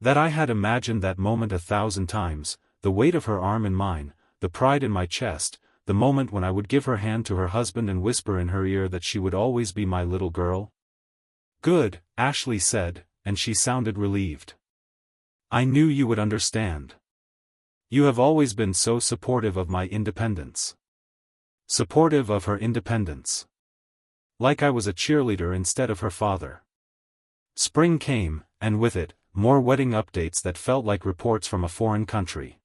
That I had imagined that moment 1,000 times, the weight of her arm in mine, the pride in my chest, the moment when I would give her hand to her husband and whisper in her ear that she would always be my little girl. Good, Ashley said, and she sounded relieved. I knew you would understand. You have always been so supportive of my independence. Supportive of her independence. Like I was a cheerleader instead of her father. Spring came, and with it, more wedding updates that felt like reports from a foreign country.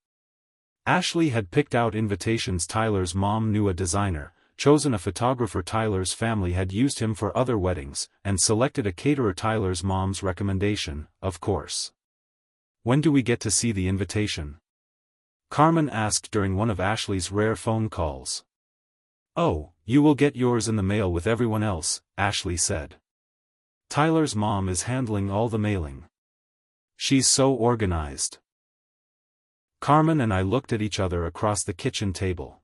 Ashley had picked out invitations. Tyler's mom knew a designer, chosen a photographer. Tyler's family had used him for other weddings, and selected a caterer. Tyler's mom's recommendation, of course. When do we get to see the invitation? Carmen asked during one of Ashley's rare phone calls. Oh, you will get yours in the mail with everyone else, Ashley said. Tyler's mom is handling all the mailing. She's so organized. Carmen and I looked at each other across the kitchen table.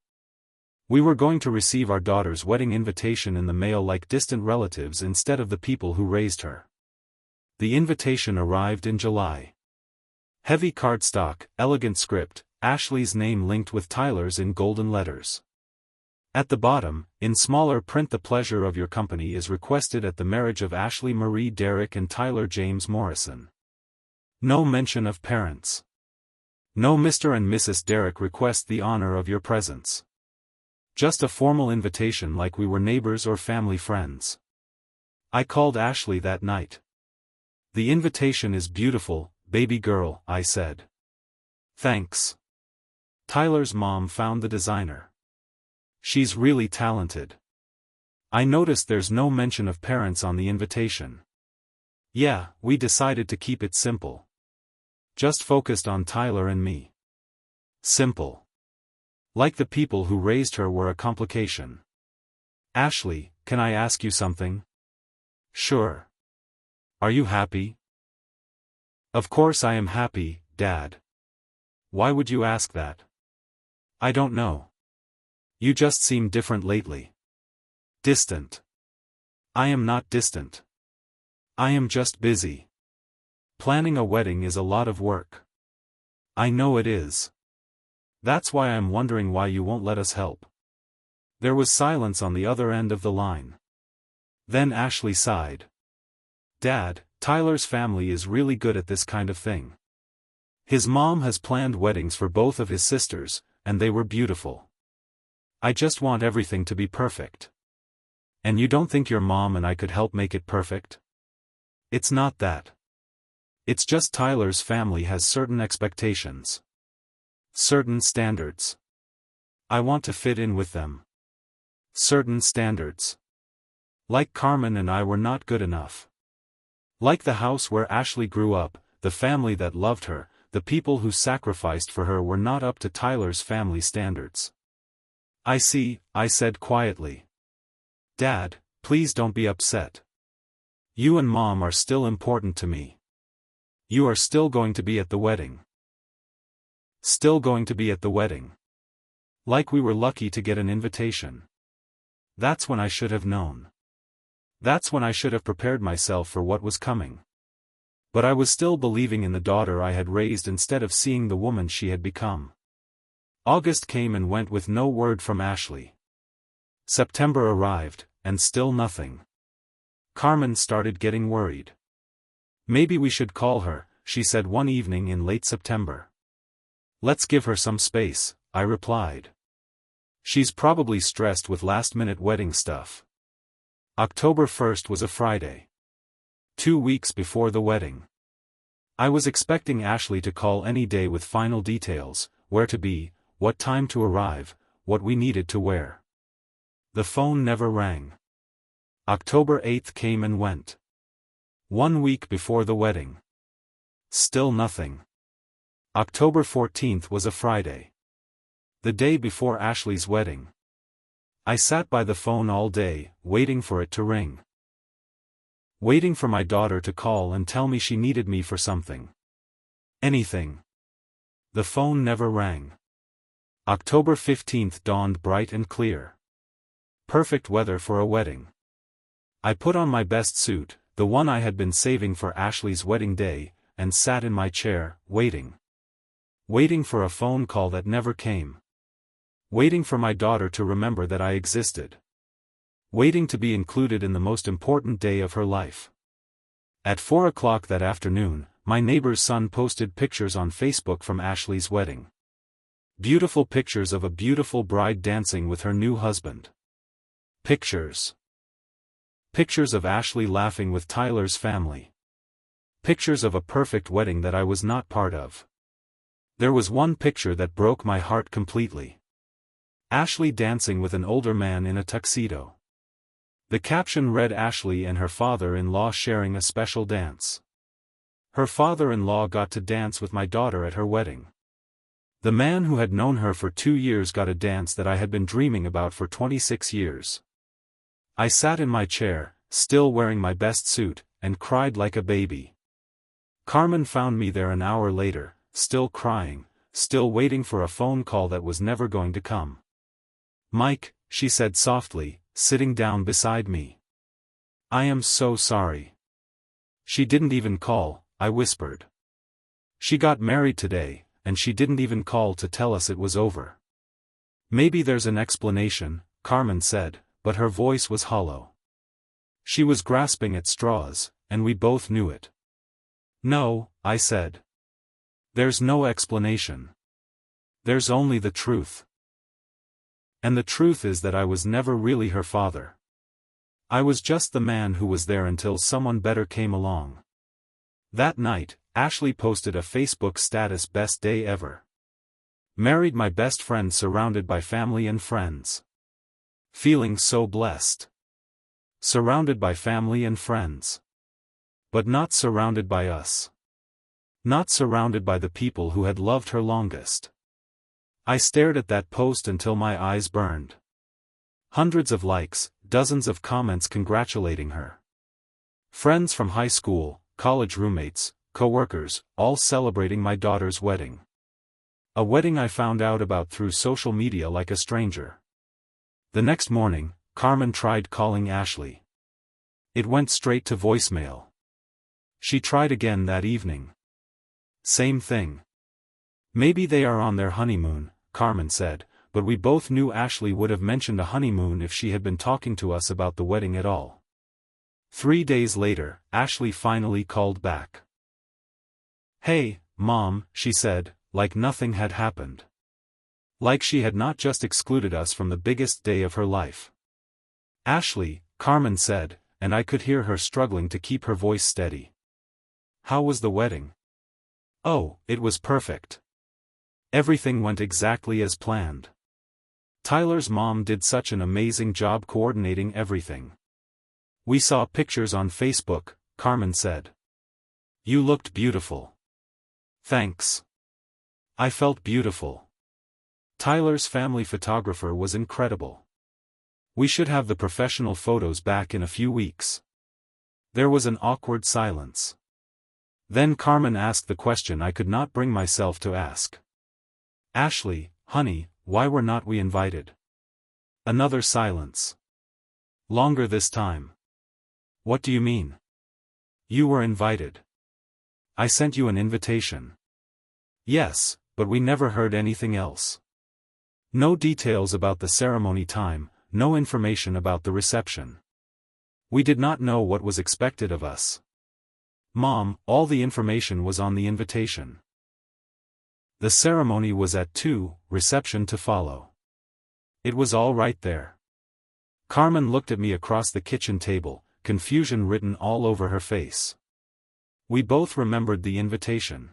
We were going to receive our daughter's wedding invitation in the mail like distant relatives instead of the people who raised her. The invitation arrived in July. Heavy cardstock, elegant script, Ashley's name linked with Tyler's in golden letters. At the bottom, in smaller print, the pleasure of your company is requested at the marriage of Ashley Marie Derrick and Tyler James Morrison. No mention of parents. No Mr. and Mrs. Derrick request the honor of your presence. Just a formal invitation like we were neighbors or family friends. I called Ashley that night. The invitation is beautiful, baby girl, I said. Thanks. Tyler's mom found the designer. She's really talented. I noticed there's no mention of parents on the invitation. Yeah, we decided to keep it simple. Just focused on Tyler and me. Simple. Like the people who raised her were a complication. Ashley, can I ask you something? Sure. Are you happy? Of course I am happy, Dad. Why would you ask that? I don't know. You just seem different lately. Distant. I am not distant. I am just busy. Planning a wedding is a lot of work. I know it is. That's why I'm wondering why you won't let us help. There was silence on the other end of the line. Then Ashley sighed. Dad, Tyler's family is really good at this kind of thing. His mom has planned weddings for both of his sisters, and they were beautiful. I just want everything to be perfect. And you don't think your mom and I could help make it perfect? It's not that. It's just Tyler's family has certain expectations. Certain standards. I want to fit in with them. Certain standards. Like Carmen and I were not good enough. Like the house where Ashley grew up, the family that loved her, the people who sacrificed for her were not up to Tyler's family standards. I see, I said quietly. Dad, please don't be upset. You and Mom are still important to me. You are still going to be at the wedding. Still going to be at the wedding. Like we were lucky to get an invitation. That's when I should have known. That's when I should have prepared myself for what was coming. But I was still believing in the daughter I had raised instead of seeing the woman she had become. August came and went with no word from Ashley. September arrived, and still nothing. Carmen started getting worried. Maybe we should call her, she said one evening in late September. Let's give her some space, I replied. She's probably stressed with last-minute wedding stuff. October 1st was a Friday. 2 weeks before the wedding. I was expecting Ashley to call any day with final details, where to be, what time to arrive, what we needed to wear. The phone never rang. October 8th came and went. 1 week before the wedding. Still nothing. October 14th was a Friday. The day before Ashley's wedding. I sat by the phone all day, waiting for it to ring. Waiting for my daughter to call and tell me she needed me for something. Anything. The phone never rang. October 15th dawned bright and clear. Perfect weather for a wedding. I put on my best suit, the one I had been saving for Ashley's wedding day, and sat in my chair, waiting. Waiting for a phone call that never came. Waiting for my daughter to remember that I existed. Waiting to be included in the most important day of her life. At 4 o'clock that afternoon, my neighbor's son posted pictures on Facebook from Ashley's wedding. Beautiful pictures of a beautiful bride dancing with her new husband. Pictures. Pictures of Ashley laughing with Tyler's family. Pictures of a perfect wedding that I was not part of. There was one picture that broke my heart completely. Ashley dancing with an older man in a tuxedo. The caption read Ashley and her father-in-law sharing a special dance. Her father-in-law got to dance with my daughter at her wedding. The man who had known her for 2 years got a dance that I had been dreaming about for 26 years. I sat in my chair, still wearing my best suit, and cried like a baby. Carmen found me there an hour later, still crying, still waiting for a phone call that was never going to come. Mike, she said softly, sitting down beside me. I am so sorry. She didn't even call, I whispered. She got married today, and she didn't even call to tell us it was over. Maybe there's an explanation, Carmen said, but her voice was hollow. She was grasping at straws, and we both knew it. No, I said. There's no explanation. There's only the truth. And the truth is that I was never really her father. I was just the man who was there until someone better came along. That night, Ashley posted a Facebook status, best day ever. Married my best friend surrounded by family and friends. Feeling so blessed. Surrounded by family and friends. But not surrounded by us. Not surrounded by the people who had loved her longest. I stared at that post until my eyes burned. Hundreds of likes, dozens of comments congratulating her. Friends from high school, college roommates, co-workers, all celebrating my daughter's wedding. A wedding I found out about through social media like a stranger. The next morning, Carmen tried calling Ashley. It went straight to voicemail. She tried again that evening. Same thing. Maybe they are on their honeymoon, Carmen said, but we both knew Ashley would have mentioned a honeymoon if she had been talking to us about the wedding at all. 3 days later, Ashley finally called back. Hey, Mom, she said, like nothing had happened. Like she had not just excluded us from the biggest day of her life. Ashley, Carmen said, and I could hear her struggling to keep her voice steady. How was the wedding? Oh, it was perfect. Everything went exactly as planned. Tyler's mom did such an amazing job coordinating everything. We saw pictures on Facebook, Carmen said. You looked beautiful. Thanks. I felt beautiful. Tyler's family photographer was incredible. We should have the professional photos back in a few weeks. There was an awkward silence. Then Carmen asked the question I could not bring myself to ask. Ashley, honey, why were not we invited? Another silence. Longer this time. What do you mean? You were invited. I sent you an invitation. Yes, but we never heard anything else. No details about the ceremony time, no information about the reception. We did not know what was expected of us. Mom, all the information was on the invitation. The ceremony was at 2, reception to follow. It was all right there. Carmen looked at me across the kitchen table, confusion written all over her face. We both remembered the invitation.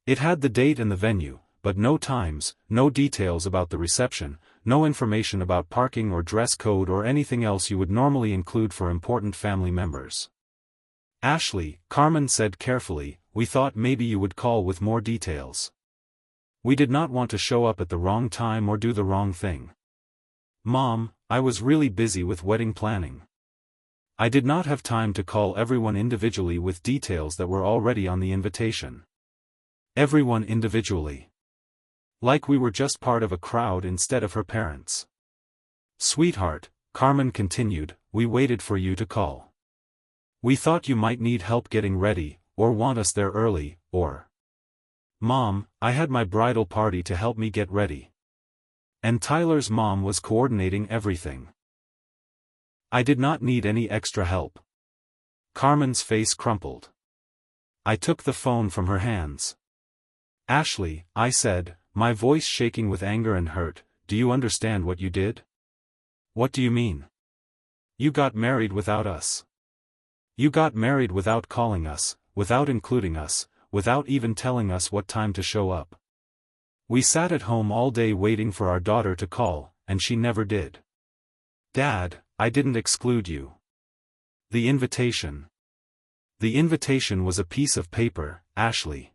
It had the date and the venue, but no times, no details about the reception, no information about parking or dress code or anything else you would normally include for important family members. Ashley, Carmen said carefully, we thought maybe you would call with more details. We did not want to show up at the wrong time or do the wrong thing. Mom, I was really busy with wedding planning. I did not have time to call everyone individually with details that were already on the invitation. Everyone individually. Like we were just part of a crowd instead of her parents. Sweetheart, Carmen continued, we waited for you to call. We thought you might need help getting ready, or want us there early, or... Mom, I had my bridal party to help me get ready. And Tyler's mom was coordinating everything. I did not need any extra help. Carmen's face crumpled. I took the phone from her hands. Ashley, I said, my voice shaking with anger and hurt, do you understand what you did? What do you mean? You got married without us. You got married without calling us, without including us, without even telling us what time to show up. We sat at home all day waiting for our daughter to call, and she never did. Dad, I didn't exclude you. The invitation. The invitation was a piece of paper, Ashley.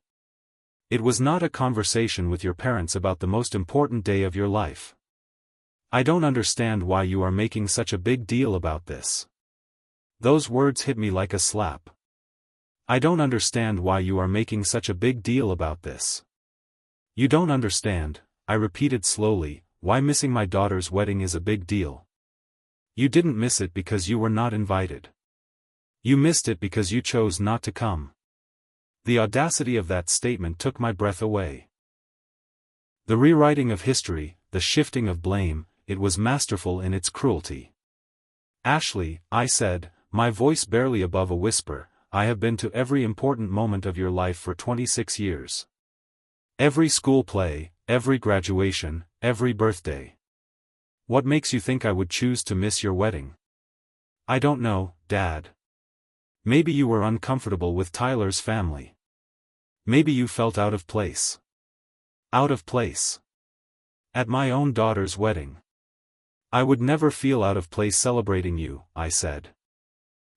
It was not a conversation with your parents about the most important day of your life. I don't understand why you are making such a big deal about this. Those words hit me like a slap. I don't understand why you are making such a big deal about this. You don't understand, I repeated slowly, why missing my daughter's wedding is a big deal. You didn't miss it because you were not invited. You missed it because you chose not to come. The audacity of that statement took my breath away. The rewriting of history, the shifting of blame, it was masterful in its cruelty. Ashley, I said, my voice barely above a whisper, I have been to every important moment of your life for 26 years. Every school play, every graduation, every birthday. What makes you think I would choose to miss your wedding? I don't know, Dad. Maybe you were uncomfortable with Tyler's family. Maybe you felt out of place. Out of place. At my own daughter's wedding. I would never feel out of place celebrating you, I said.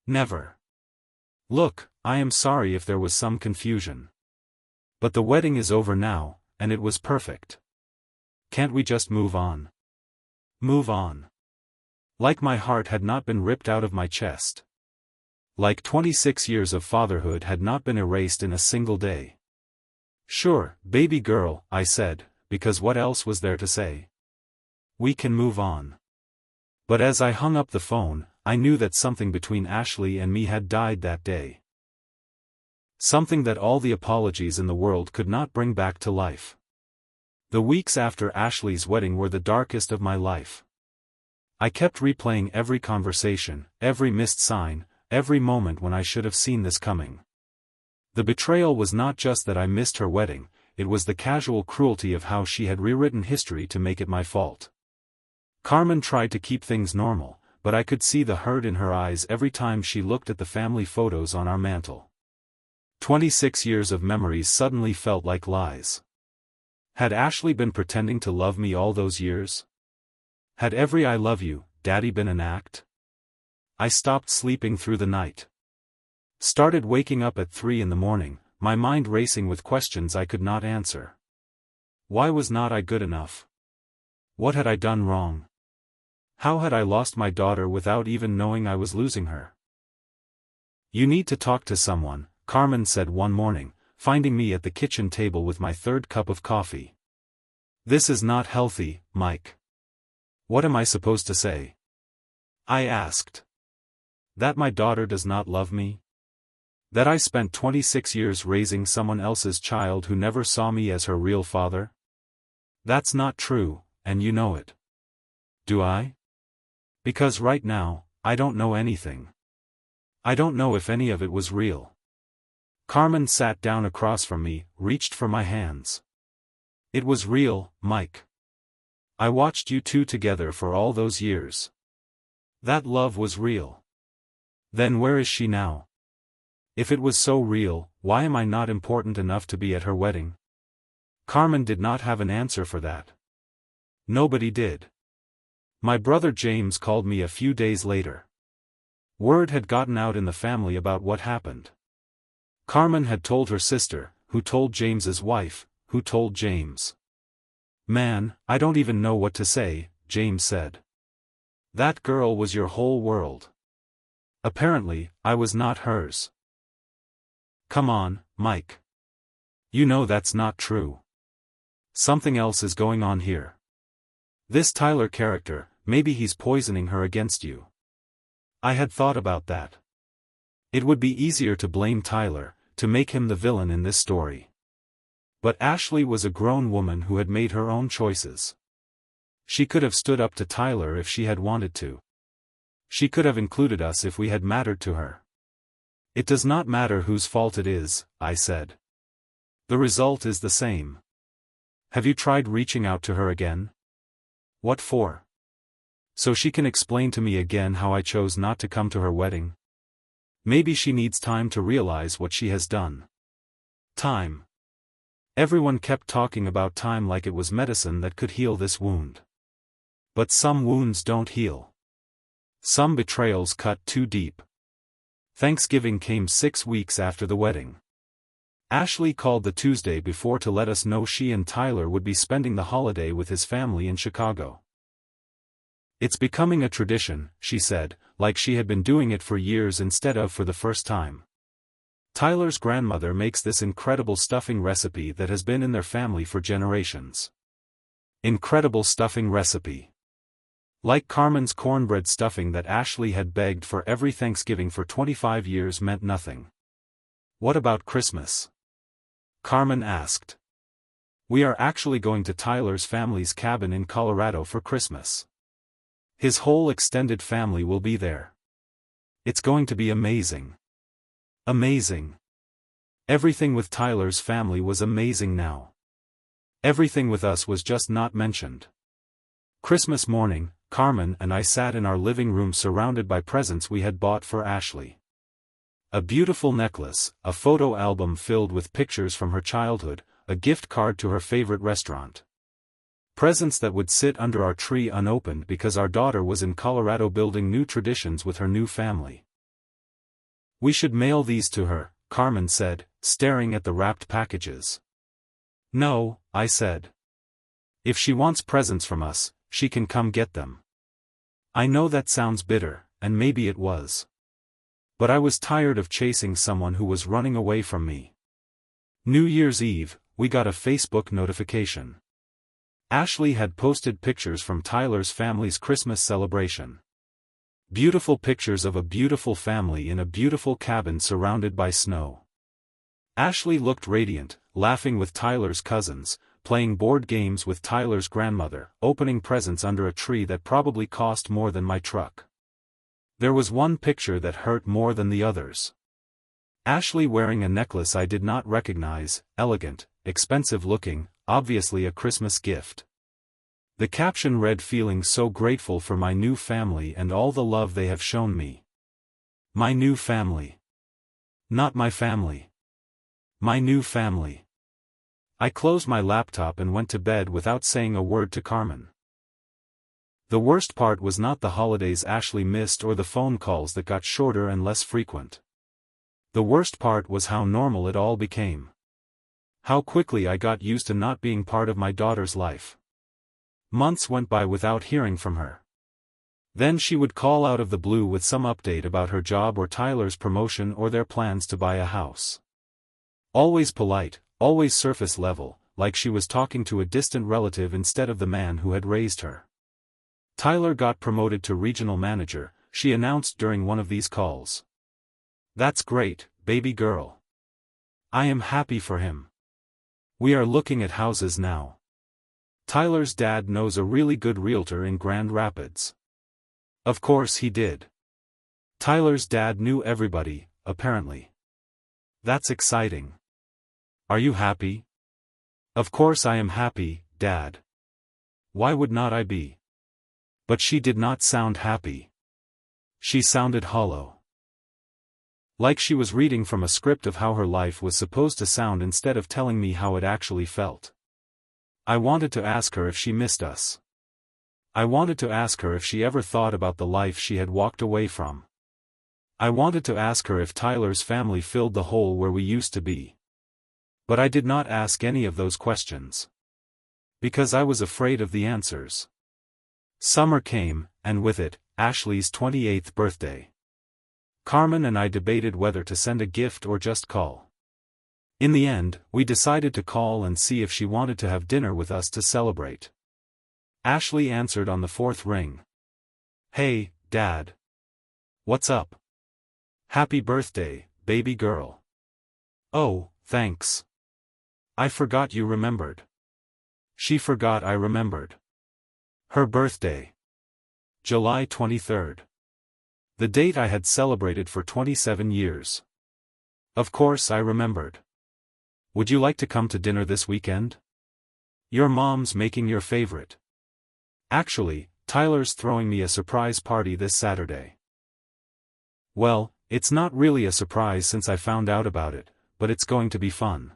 Never. Look, I am sorry if there was some confusion. But the wedding is over now, and it was perfect. Can't we just move on? Move on. Like my heart had not been ripped out of my chest. Like 26 years of fatherhood had not been erased in a single day. Sure, baby girl, I said, because what else was there to say? We can move on. But as I hung up the phone, I knew that something between Ashley and me had died that day. Something that all the apologies in the world could not bring back to life. The weeks after Ashley's wedding were the darkest of my life. I kept replaying every conversation, every missed sign, every moment when I should have seen this coming. The betrayal was not just that I missed her wedding, it was the casual cruelty of how she had rewritten history to make it my fault. Carmen tried to keep things normal, but I could see the hurt in her eyes every time she looked at the family photos on our mantle. 26 years of memories suddenly felt like lies. Had Ashley been pretending to love me all those years? Had every I love you, Daddy been an act? I stopped sleeping through the night. Started waking up at 3 in the morning, my mind racing with questions I could not answer. Why was not I good enough? What had I done wrong? How had I lost my daughter without even knowing I was losing her? You need to talk to someone, Carmen said one morning, finding me at the kitchen table with my third cup of coffee. This is not healthy, Mike. What am I supposed to say? I asked. That my daughter does not love me? That I spent 26 years raising someone else's child who never saw me as her real father? That's not true, and you know it. Do I? Because right now, I don't know anything. I don't know if any of it was real. Carmen sat down across from me, reached for my hands. It was real, Mike. I watched you two together for all those years. That love was real. Then where is she now? If it was so real, why am I not important enough to be at her wedding? Carmen did not have an answer for that. Nobody did. My brother James called me a few days later. Word had gotten out in the family about what happened. Carmen had told her sister, who told James's wife, who told James. Man, I don't even know what to say, James said. That girl was your whole world. Apparently, I was not hers. Come on, Mike. You know that's not true. Something else is going on here. This Tyler character, maybe he's poisoning her against you. I had thought about that. It would be easier to blame Tyler, to make him the villain in this story. But Ashley was a grown woman who had made her own choices. She could have stood up to Tyler if she had wanted to. She could have included us if we had mattered to her. It does not matter whose fault it is, I said. The result is the same. Have you tried reaching out to her again? What for? So she can explain to me again how I chose not to come to her wedding? Maybe she needs time to realize what she has done. Time. Everyone kept talking about time like it was medicine that could heal this wound. But some wounds don't heal. Some betrayals cut too deep. Thanksgiving came 6 weeks after the wedding. Ashley called the Tuesday before to let us know she and Tyler would be spending the holiday with his family in Chicago. It's becoming a tradition, she said, like she had been doing it for years instead of for the first time. Tyler's grandmother makes this incredible stuffing recipe that has been in their family for generations. Incredible stuffing recipe. Like Carmen's cornbread stuffing that Ashley had begged for every Thanksgiving for 25 years meant nothing. What about Christmas? Carmen asked. We are actually going to Tyler's family's cabin in Colorado for Christmas. His whole extended family will be there. It's going to be amazing. Amazing. Everything with Tyler's family was amazing now. Everything with us was just not mentioned. Christmas morning, Carmen and I sat in our living room surrounded by presents we had bought for Ashley. A beautiful necklace, a photo album filled with pictures from her childhood, a gift card to her favorite restaurant. Presents that would sit under our tree unopened because our daughter was in Colorado building new traditions with her new family. We should mail these to her, Carmen said, staring at the wrapped packages. No, I said. If she wants presents from us, she can come get them. I know that sounds bitter, and maybe it was. But I was tired of chasing someone who was running away from me. New Year's Eve, we got a Facebook notification. Ashley had posted pictures from Tyler's family's Christmas celebration. Beautiful pictures of a beautiful family in a beautiful cabin surrounded by snow. Ashley looked radiant, laughing with Tyler's cousins, playing board games with Tyler's grandmother, opening presents under a tree that probably cost more than my truck. There was one picture that hurt more than the others. Ashley wearing a necklace I did not recognize, elegant, expensive looking, obviously a Christmas gift. The caption read, "Feeling so grateful for my new family and all the love they have shown me." My new family. Not my family. My new family. I closed my laptop and went to bed without saying a word to Carmen. The worst part was not the holidays Ashley missed or the phone calls that got shorter and less frequent. The worst part was how normal it all became. How quickly I got used to not being part of my daughter's life. Months went by without hearing from her. Then she would call out of the blue with some update about her job or Tyler's promotion or their plans to buy a house. Always polite, always surface level, like she was talking to a distant relative instead of the man who had raised her. Tyler got promoted to regional manager, she announced during one of these calls. "That's great, baby girl. I am happy for him. We are looking at houses now. Tyler's dad knows a really good realtor in Grand Rapids." Of course he did. Tyler's dad knew everybody, apparently. "That's exciting. Are you happy?" "Of course I am happy, Dad. Why would not I be?" But she did not sound happy. She sounded hollow. Like she was reading from a script of how her life was supposed to sound instead of telling me how it actually felt. I wanted to ask her if she missed us. I wanted to ask her if she ever thought about the life she had walked away from. I wanted to ask her if Tyler's family filled the hole where we used to be. But I did not ask any of those questions. Because I was afraid of the answers. Summer came, and with it, Ashley's 28th birthday. Carmen and I debated whether to send a gift or just call. In the end, we decided to call and see if she wanted to have dinner with us to celebrate. Ashley answered on the fourth ring. "Hey, Dad. What's up? Happy birthday, baby girl." "Oh, thanks. I forgot you remembered." She forgot I remembered. Her birthday. July 23rd. The date I had celebrated for 27 years. Of course I remembered. "Would you like to come to dinner this weekend? Your mom's making your favorite. Actually, Tyler's throwing me a surprise party this Saturday." "Well, it's not really a surprise since I found out about it, but it's going to be fun.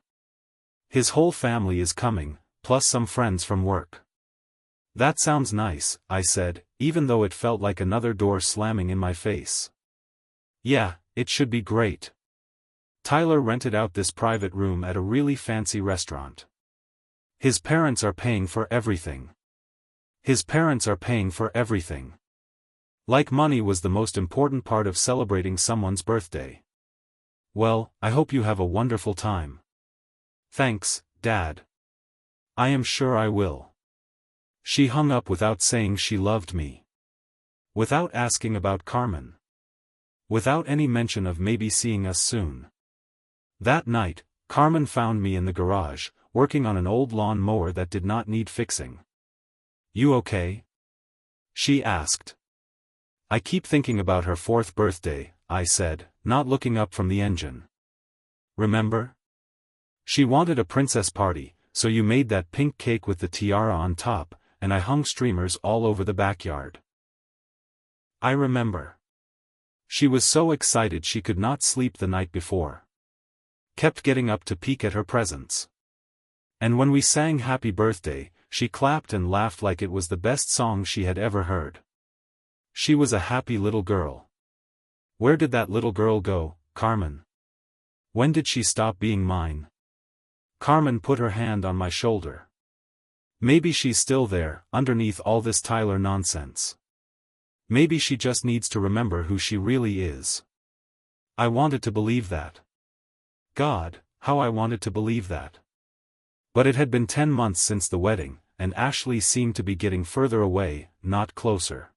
His whole family is coming, plus some friends from work." "That sounds nice," I said, even though it felt like another door slamming in my face. "Yeah, it should be great. Tyler rented out this private room at a really fancy restaurant. His parents are paying for everything. His parents are paying for everything. Like money was the most important part of celebrating someone's birthday. Well, I hope you have a wonderful time." "Thanks, Dad. I am sure I will." She hung up without saying she loved me. Without asking about Carmen. Without any mention of maybe seeing us soon. That night, Carmen found me in the garage, working on an old lawn mower that did not need fixing. "You okay?" she asked. "I keep thinking about her 4th birthday," I said, not looking up from the engine. "Remember? She wanted a princess party, so you made that pink cake with the tiara on top, and I hung streamers all over the backyard." I remember. She was so excited she could not sleep the night before. Kept getting up to peek at her presents. And when we sang Happy Birthday, she clapped and laughed like it was the best song she had ever heard. She was a happy little girl. Where did that little girl go, Carmen? When did she stop being mine? Carmen put her hand on my shoulder. Maybe she's still there, underneath all this Tyler nonsense. Maybe she just needs to remember who she really is. I wanted to believe that. God, how I wanted to believe that. But it had been 10 months since the wedding, and Ashley seemed to be getting further away, not closer.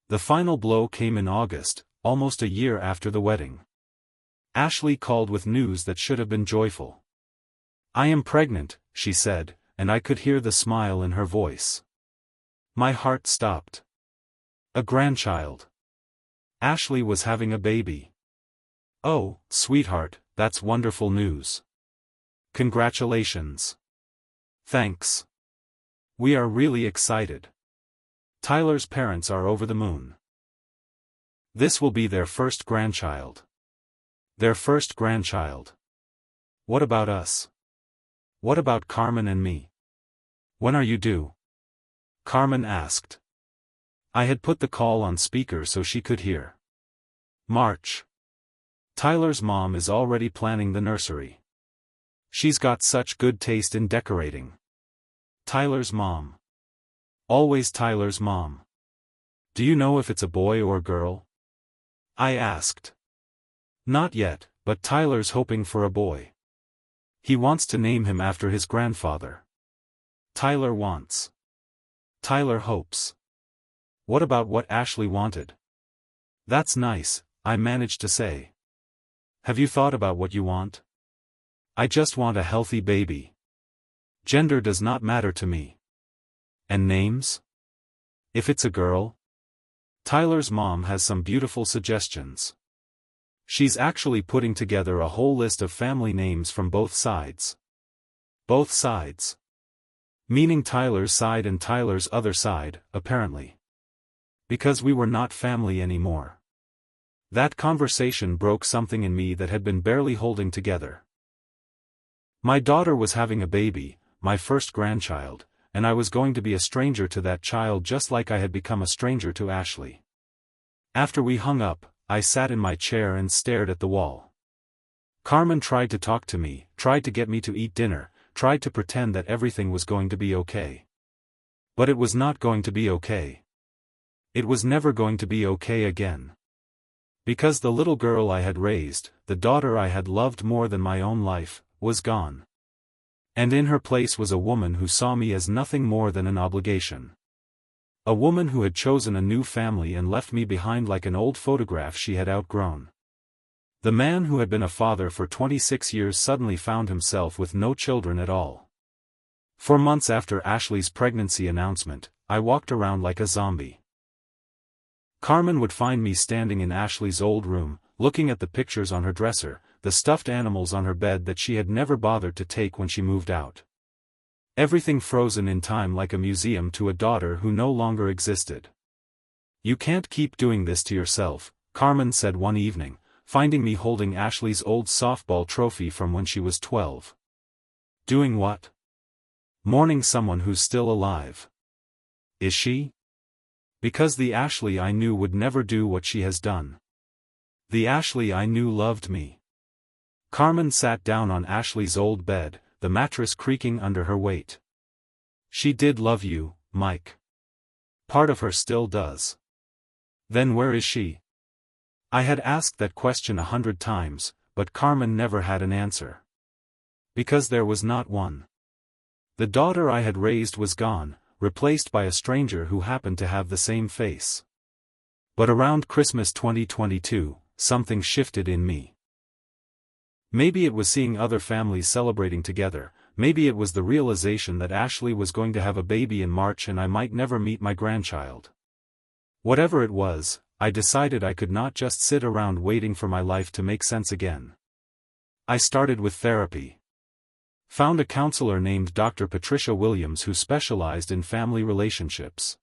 The final blow came in August, almost a year after the wedding. Ashley called with news that should have been joyful. "I am pregnant," she said, and I could hear the smile in her voice. My heart stopped. A grandchild. Ashley was having a baby. "Oh, sweetheart, that's wonderful news. Congratulations." "Thanks. We are really excited. Tyler's parents are over the moon. This will be their first grandchild. Their first grandchild. What about us? What about Carmen and me? When are you due?" Carmen asked. I had put the call on speaker so she could hear. "March. Tyler's mom is already planning the nursery. She's got such good taste in decorating." Tyler's mom. Always Tyler's mom. Do you know if it's a boy or girl? I asked. Not yet, but Tyler's hoping for a boy. He wants to name him after his grandfather. Tyler wants. Tyler hopes. What about what Ashley wanted? That's nice, I managed to say. Have you thought about what you want? I just want a healthy baby. Gender does not matter to me. And names? If it's a girl? Tyler's mom has some beautiful suggestions. She's actually putting together a whole list of family names from both sides. Both sides. Meaning Tyler's side and Tyler's other side, apparently. Because we were not family anymore. That conversation broke something in me that had been barely holding together. My daughter was having a baby, my first grandchild, and I was going to be a stranger to that child just like I had become a stranger to Ashley. After we hung up, I sat in my chair and stared at the wall. Carmen tried to talk to me, tried to get me to eat dinner, tried to pretend that everything was going to be okay. But it was not going to be okay. It was never going to be okay again. Because the little girl I had raised, the daughter I had loved more than my own life, was gone. And in her place was a woman who saw me as nothing more than an obligation. A woman who had chosen a new family and left me behind like an old photograph she had outgrown. The man who had been a father for 26 years suddenly found himself with no children at all. For months after Ashley's pregnancy announcement, I walked around like a zombie. Carmen would find me standing in Ashley's old room, looking at the pictures on her dresser, the stuffed animals on her bed that she had never bothered to take when she moved out. Everything frozen in time like a museum to a daughter who no longer existed. You can't keep doing this to yourself, Carmen said one evening, finding me holding Ashley's old softball trophy from when she was 12. Doing what? Mourning someone who's still alive. Is she? Because the Ashley I knew would never do what she has done. The Ashley I knew loved me. Carmen sat down on Ashley's old bed, the mattress creaking under her weight. She did love you, Mike. Part of her still does. Then where is she? I had asked that question 100 times, but Carmen never had an answer. Because there was not one. The daughter I had raised was gone, replaced by a stranger who happened to have the same face. But around Christmas 2022, something shifted in me. Maybe it was seeing other families celebrating together, maybe it was the realization that Ashley was going to have a baby in March and I might never meet my grandchild. Whatever it was, I decided I could not just sit around waiting for my life to make sense again. I started with therapy. Found a counselor named Dr. Patricia Williams who specialized in family relationships.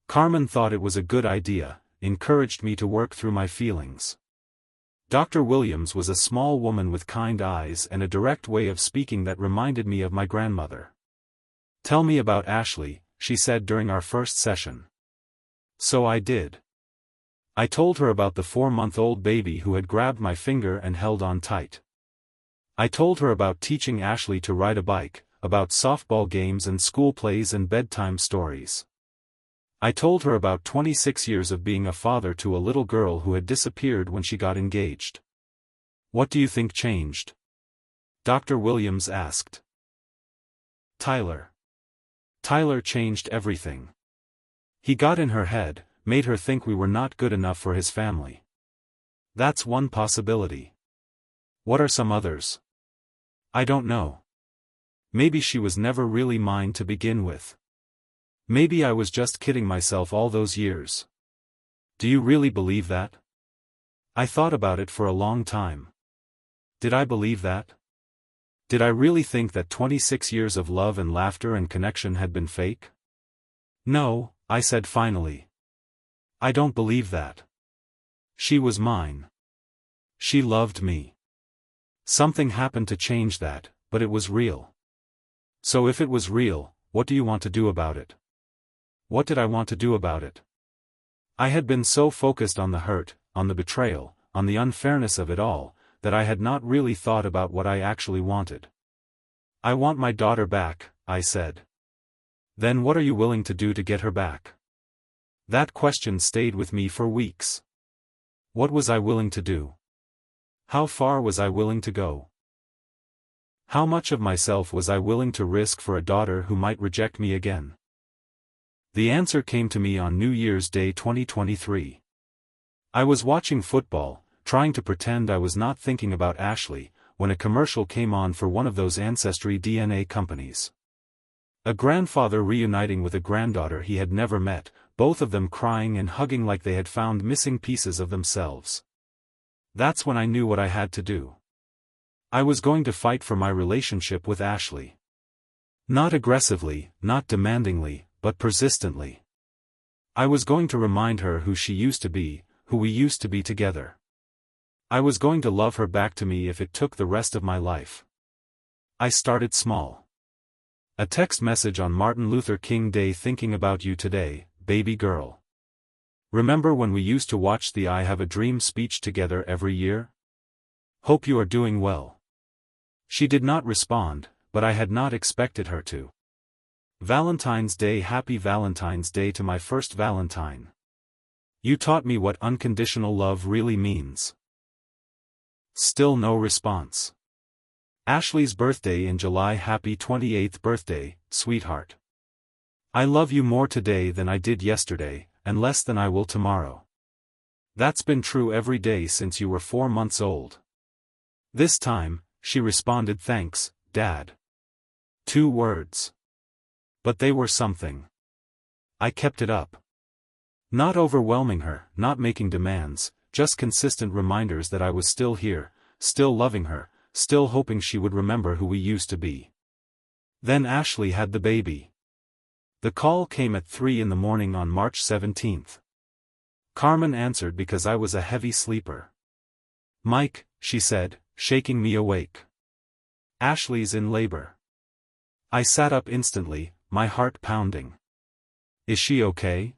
Carmen thought it was a good idea, encouraged me to work through my feelings. Dr. Williams was a small woman with kind eyes and a direct way of speaking that reminded me of my grandmother. Tell me about Ashley, she said during our first session. So I did. I told her about the 4-month-old baby who had grabbed my finger and held on tight. I told her about teaching Ashley to ride a bike, about softball games and school plays and bedtime stories. I told her about 26 years of being a father to a little girl who had disappeared when she got engaged. What do you think changed? Dr. Williams asked. Tyler. Tyler changed everything. He got in her head, made her think we were not good enough for his family. That's one possibility. What are some others? I don't know. Maybe she was never really mine to begin with. Maybe I was just kidding myself all those years. Do you really believe that? I thought about it for a long time. Did I believe that? Did I really think that 26 years of love and laughter and connection had been fake? No, I said finally. I don't believe that. She was mine. She loved me. Something happened to change that, but it was real. So if it was real, what do you want to do about it? What did I want to do about it? I had been so focused on the hurt, on the betrayal, on the unfairness of it all, that I had not really thought about what I actually wanted. I want my daughter back, I said. Then what are you willing to do to get her back? That question stayed with me for weeks. What was I willing to do? How far was I willing to go? How much of myself was I willing to risk for a daughter who might reject me again? The answer came to me on New Year's Day 2023. I was watching football, trying to pretend I was not thinking about Ashley, when a commercial came on for one of those ancestry DNA companies. A grandfather reuniting with a granddaughter he had never met, both of them crying and hugging like they had found missing pieces of themselves. That's when I knew what I had to do. I was going to fight for my relationship with Ashley. Not aggressively, not demandingly, but persistently. I was going to remind her who she used to be, who we used to be together. I was going to love her back to me if it took the rest of my life. I started small. A text message on Martin Luther King Day: thinking about you today, baby girl. Remember when we used to watch the I Have a Dream speech together every year? Hope you are doing well. She did not respond, but I had not expected her to. Valentine's Day: happy Valentine's Day to my first Valentine. You taught me what unconditional love really means. Still no response. Ashley's birthday in July: happy 28th birthday, sweetheart. I love you more today than I did yesterday, and less than I will tomorrow. That's been true every day since you were 4 months old. This time, she responded: thanks, Dad. 2 words. But they were something. I kept it up. Not overwhelming her, not making demands, just consistent reminders that I was still here, still loving her, still hoping she would remember who we used to be. Then Ashley had the baby. The call came at 3 in the morning on March 17th. Carmen answered because I was a heavy sleeper. Mike, she said, shaking me awake. Ashley's in labor. I sat up instantly, my heart pounding. Is she okay?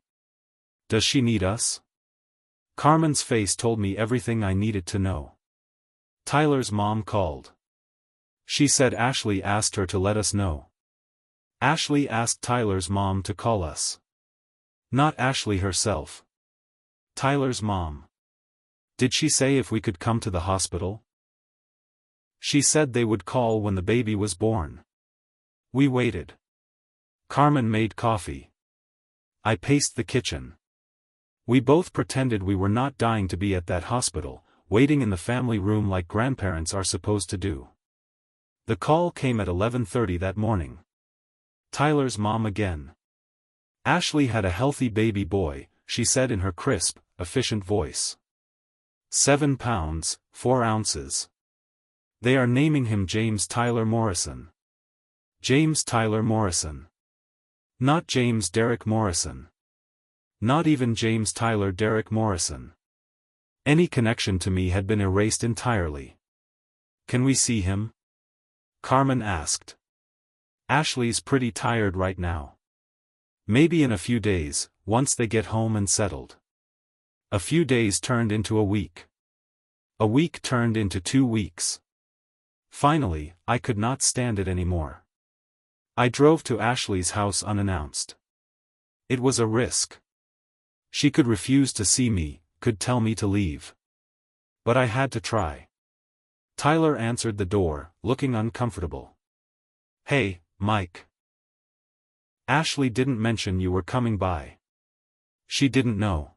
Does she need us? Carmen's face told me everything I needed to know. Tyler's mom called. She said Ashley asked her to let us know. Ashley asked Tyler's mom to call us. Not Ashley herself. Tyler's mom. Did she say if we could come to the hospital? She said they would call when the baby was born. We waited. Carmen made coffee. I paced the kitchen. We both pretended we were not dying to be at that hospital, waiting in the family room like grandparents are supposed to do. The call came at 11:30 that morning. Tyler's mom again. Ashley had a healthy baby boy, she said in her crisp, efficient voice. 7 pounds, 4 ounces. They are naming him James Tyler Morrison. James Tyler Morrison. Not James Derek Morrison. Not even James Tyler Derek Morrison. Any connection to me had been erased entirely. Can we see him? Carmen asked. Ashley's pretty tired right now. Maybe in a few days, once they get home and settled. A few days turned into a week. A week turned into 2 weeks. Finally, I could not stand it anymore. I drove to Ashley's house unannounced. It was a risk. She could refuse to see me, could tell me to leave. But I had to try. Tyler answered the door, looking uncomfortable. Hey, Mike. Ashley didn't mention you were coming by. She didn't know.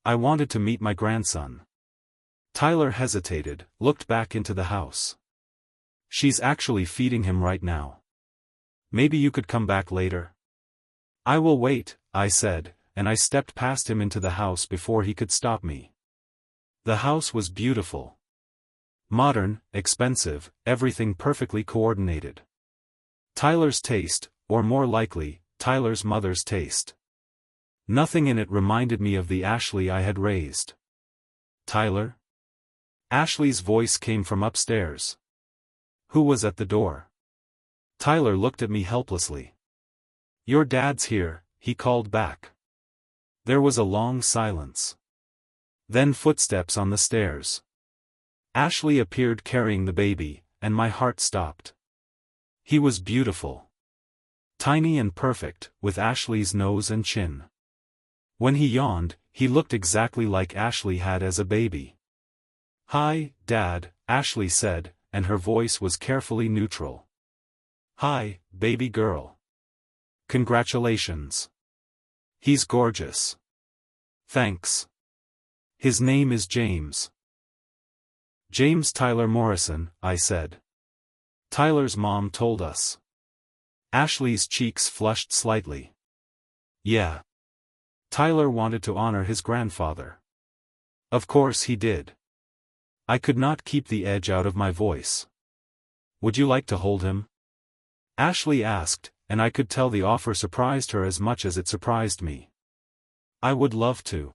I wanted to meet my grandson. Tyler hesitated, looked back into the house. She's actually feeding him right now. Maybe you could come back later? I will wait, I said, and I stepped past him into the house before he could stop me. The house was beautiful. Modern, expensive, everything perfectly coordinated. Tyler's taste, or more likely, Tyler's mother's taste. Nothing in it reminded me of the Ashley I had raised. Tyler? Ashley's voice came from upstairs. Who was at the door? Tyler looked at me helplessly. Your dad's here, he called back. There was a long silence. Then footsteps on the stairs. Ashley appeared carrying the baby, and my heart stopped. He was beautiful. Tiny and perfect, with Ashley's nose and chin. When he yawned, he looked exactly like Ashley had as a baby. "Hi, Dad," Ashley said, and her voice was carefully neutral. "Hi, baby girl. Congratulations. He's gorgeous." "Thanks. His name is James." "James Tyler Morrison," I said. "Tyler's mom told us." Ashley's cheeks flushed slightly. "Yeah. Tyler wanted to honor his grandfather. Of course he did." I could not keep the edge out of my voice. "Would you like to hold him?" Ashley asked, and I could tell the offer surprised her as much as it surprised me. "I would love to."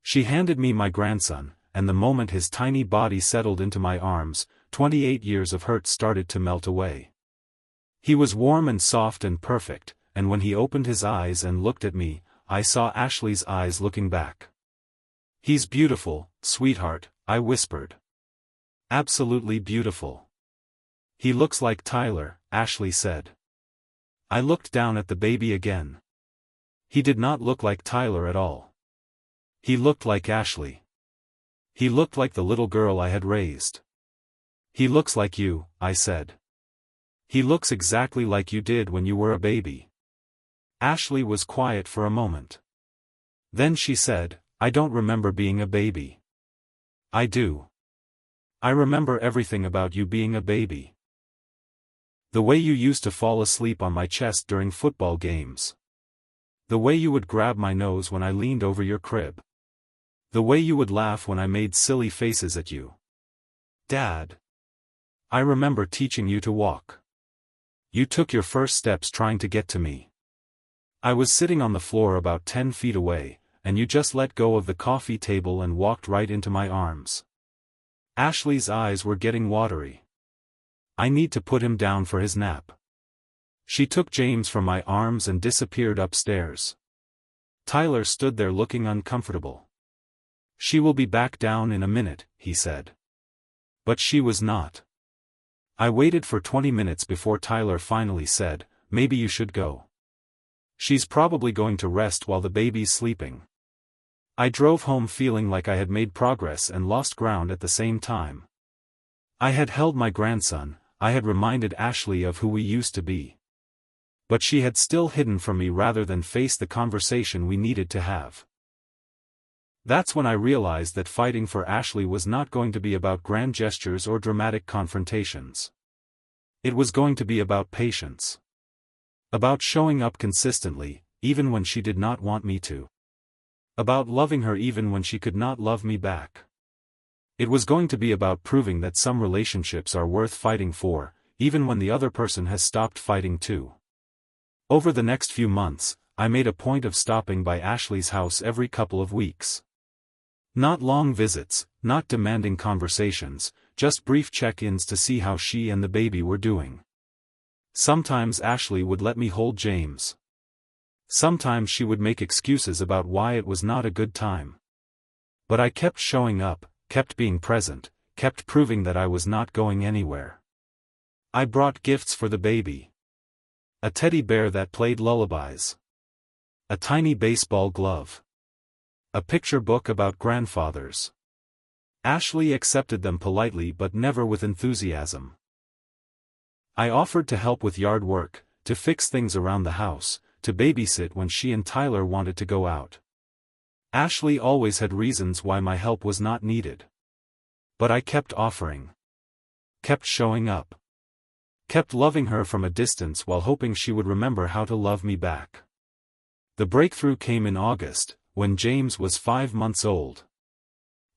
She handed me my grandson, and the moment his tiny body settled into my arms, 28 years of hurt started to melt away. He was warm and soft and perfect, and when he opened his eyes and looked at me, I saw Ashley's eyes looking back. "He's beautiful, sweetheart," I whispered. "Absolutely beautiful." "He looks like Tyler," Ashley said. I looked down at the baby again. He did not look like Tyler at all. He looked like Ashley. He looked like the little girl I had raised. "He looks like you," I said. "He looks exactly like you did when you were a baby." Ashley was quiet for a moment. Then she said, "I don't remember being a baby." "I do. I remember everything about you being a baby. The way you used to fall asleep on my chest during football games. The way you would grab my nose when I leaned over your crib. The way you would laugh when I made silly faces at you. Dad. I remember teaching you to walk. You took your first steps trying to get to me. I was sitting on the floor about 10 feet away, and you just let go of the coffee table and walked right into my arms." Ashley's eyes were getting watery. "I need to put him down for his nap." She took James from my arms and disappeared upstairs. Tyler stood there looking uncomfortable. "She will be back down in a minute," he said. But she was not. I waited for 20 minutes before Tyler finally said, "Maybe you should go. She's probably going to rest while the baby's sleeping." I drove home feeling like I had made progress and lost ground at the same time. I had held my grandson, I had reminded Ashley of who we used to be. But she had still hidden from me rather than face the conversation we needed to have. That's when I realized that fighting for Ashley was not going to be about grand gestures or dramatic confrontations. It was going to be about patience. About showing up consistently, even when she did not want me to. About loving her even when she could not love me back. It was going to be about proving that some relationships are worth fighting for, even when the other person has stopped fighting too. Over the next few months, I made a point of stopping by Ashley's house every couple of weeks. Not long visits, not demanding conversations, just brief check-ins to see how she and the baby were doing. Sometimes Ashley would let me hold James. Sometimes she would make excuses about why it was not a good time. But I kept showing up, kept being present, kept proving that I was not going anywhere. I brought gifts for the baby. A teddy bear that played lullabies. A tiny baseball glove. A picture book about grandfathers. Ashley accepted them politely but never with enthusiasm. I offered to help with yard work, to fix things around the house, to babysit when she and Tyler wanted to go out. Ashley always had reasons why my help was not needed. But I kept offering. Kept showing up. Kept loving her from a distance while hoping she would remember how to love me back. The breakthrough came in August, when James was 5 months old.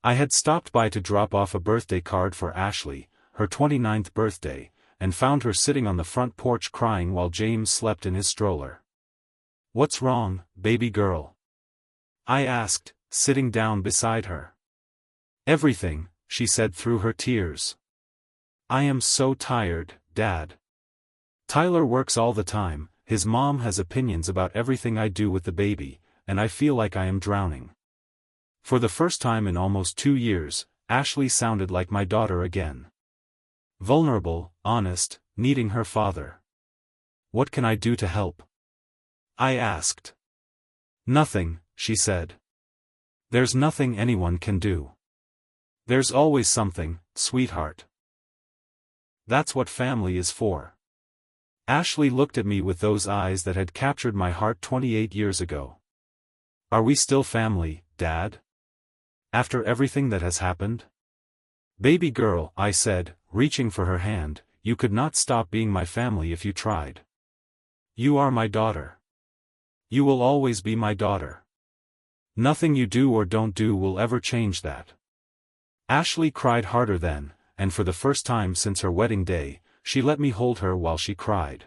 I had stopped by to drop off a birthday card for Ashley, her 29th birthday, and found her sitting on the front porch crying while James slept in his stroller. "What's wrong, baby girl?" I asked, sitting down beside her. "Everything," she said through her tears. "I am so tired, Dad. Tyler works all the time, his mom has opinions about everything I do with the baby, and I feel like I am drowning." For the first time in almost 2 years, Ashley sounded like my daughter again. Vulnerable, honest, needing her father. What can I do to help? I asked. Nothing, she said. There's nothing anyone can do. There's always something, sweetheart. That's what family is for. Ashley looked at me with those eyes that had captured my heart 28 years ago. Are we still family, Dad? After everything that has happened? Baby girl, I said, reaching for her hand, you could not stop being my family if you tried. You are my daughter. You will always be my daughter. Nothing you do or don't do will ever change that. Ashley cried harder then, and for the first time since her wedding day, she let me hold her while she cried.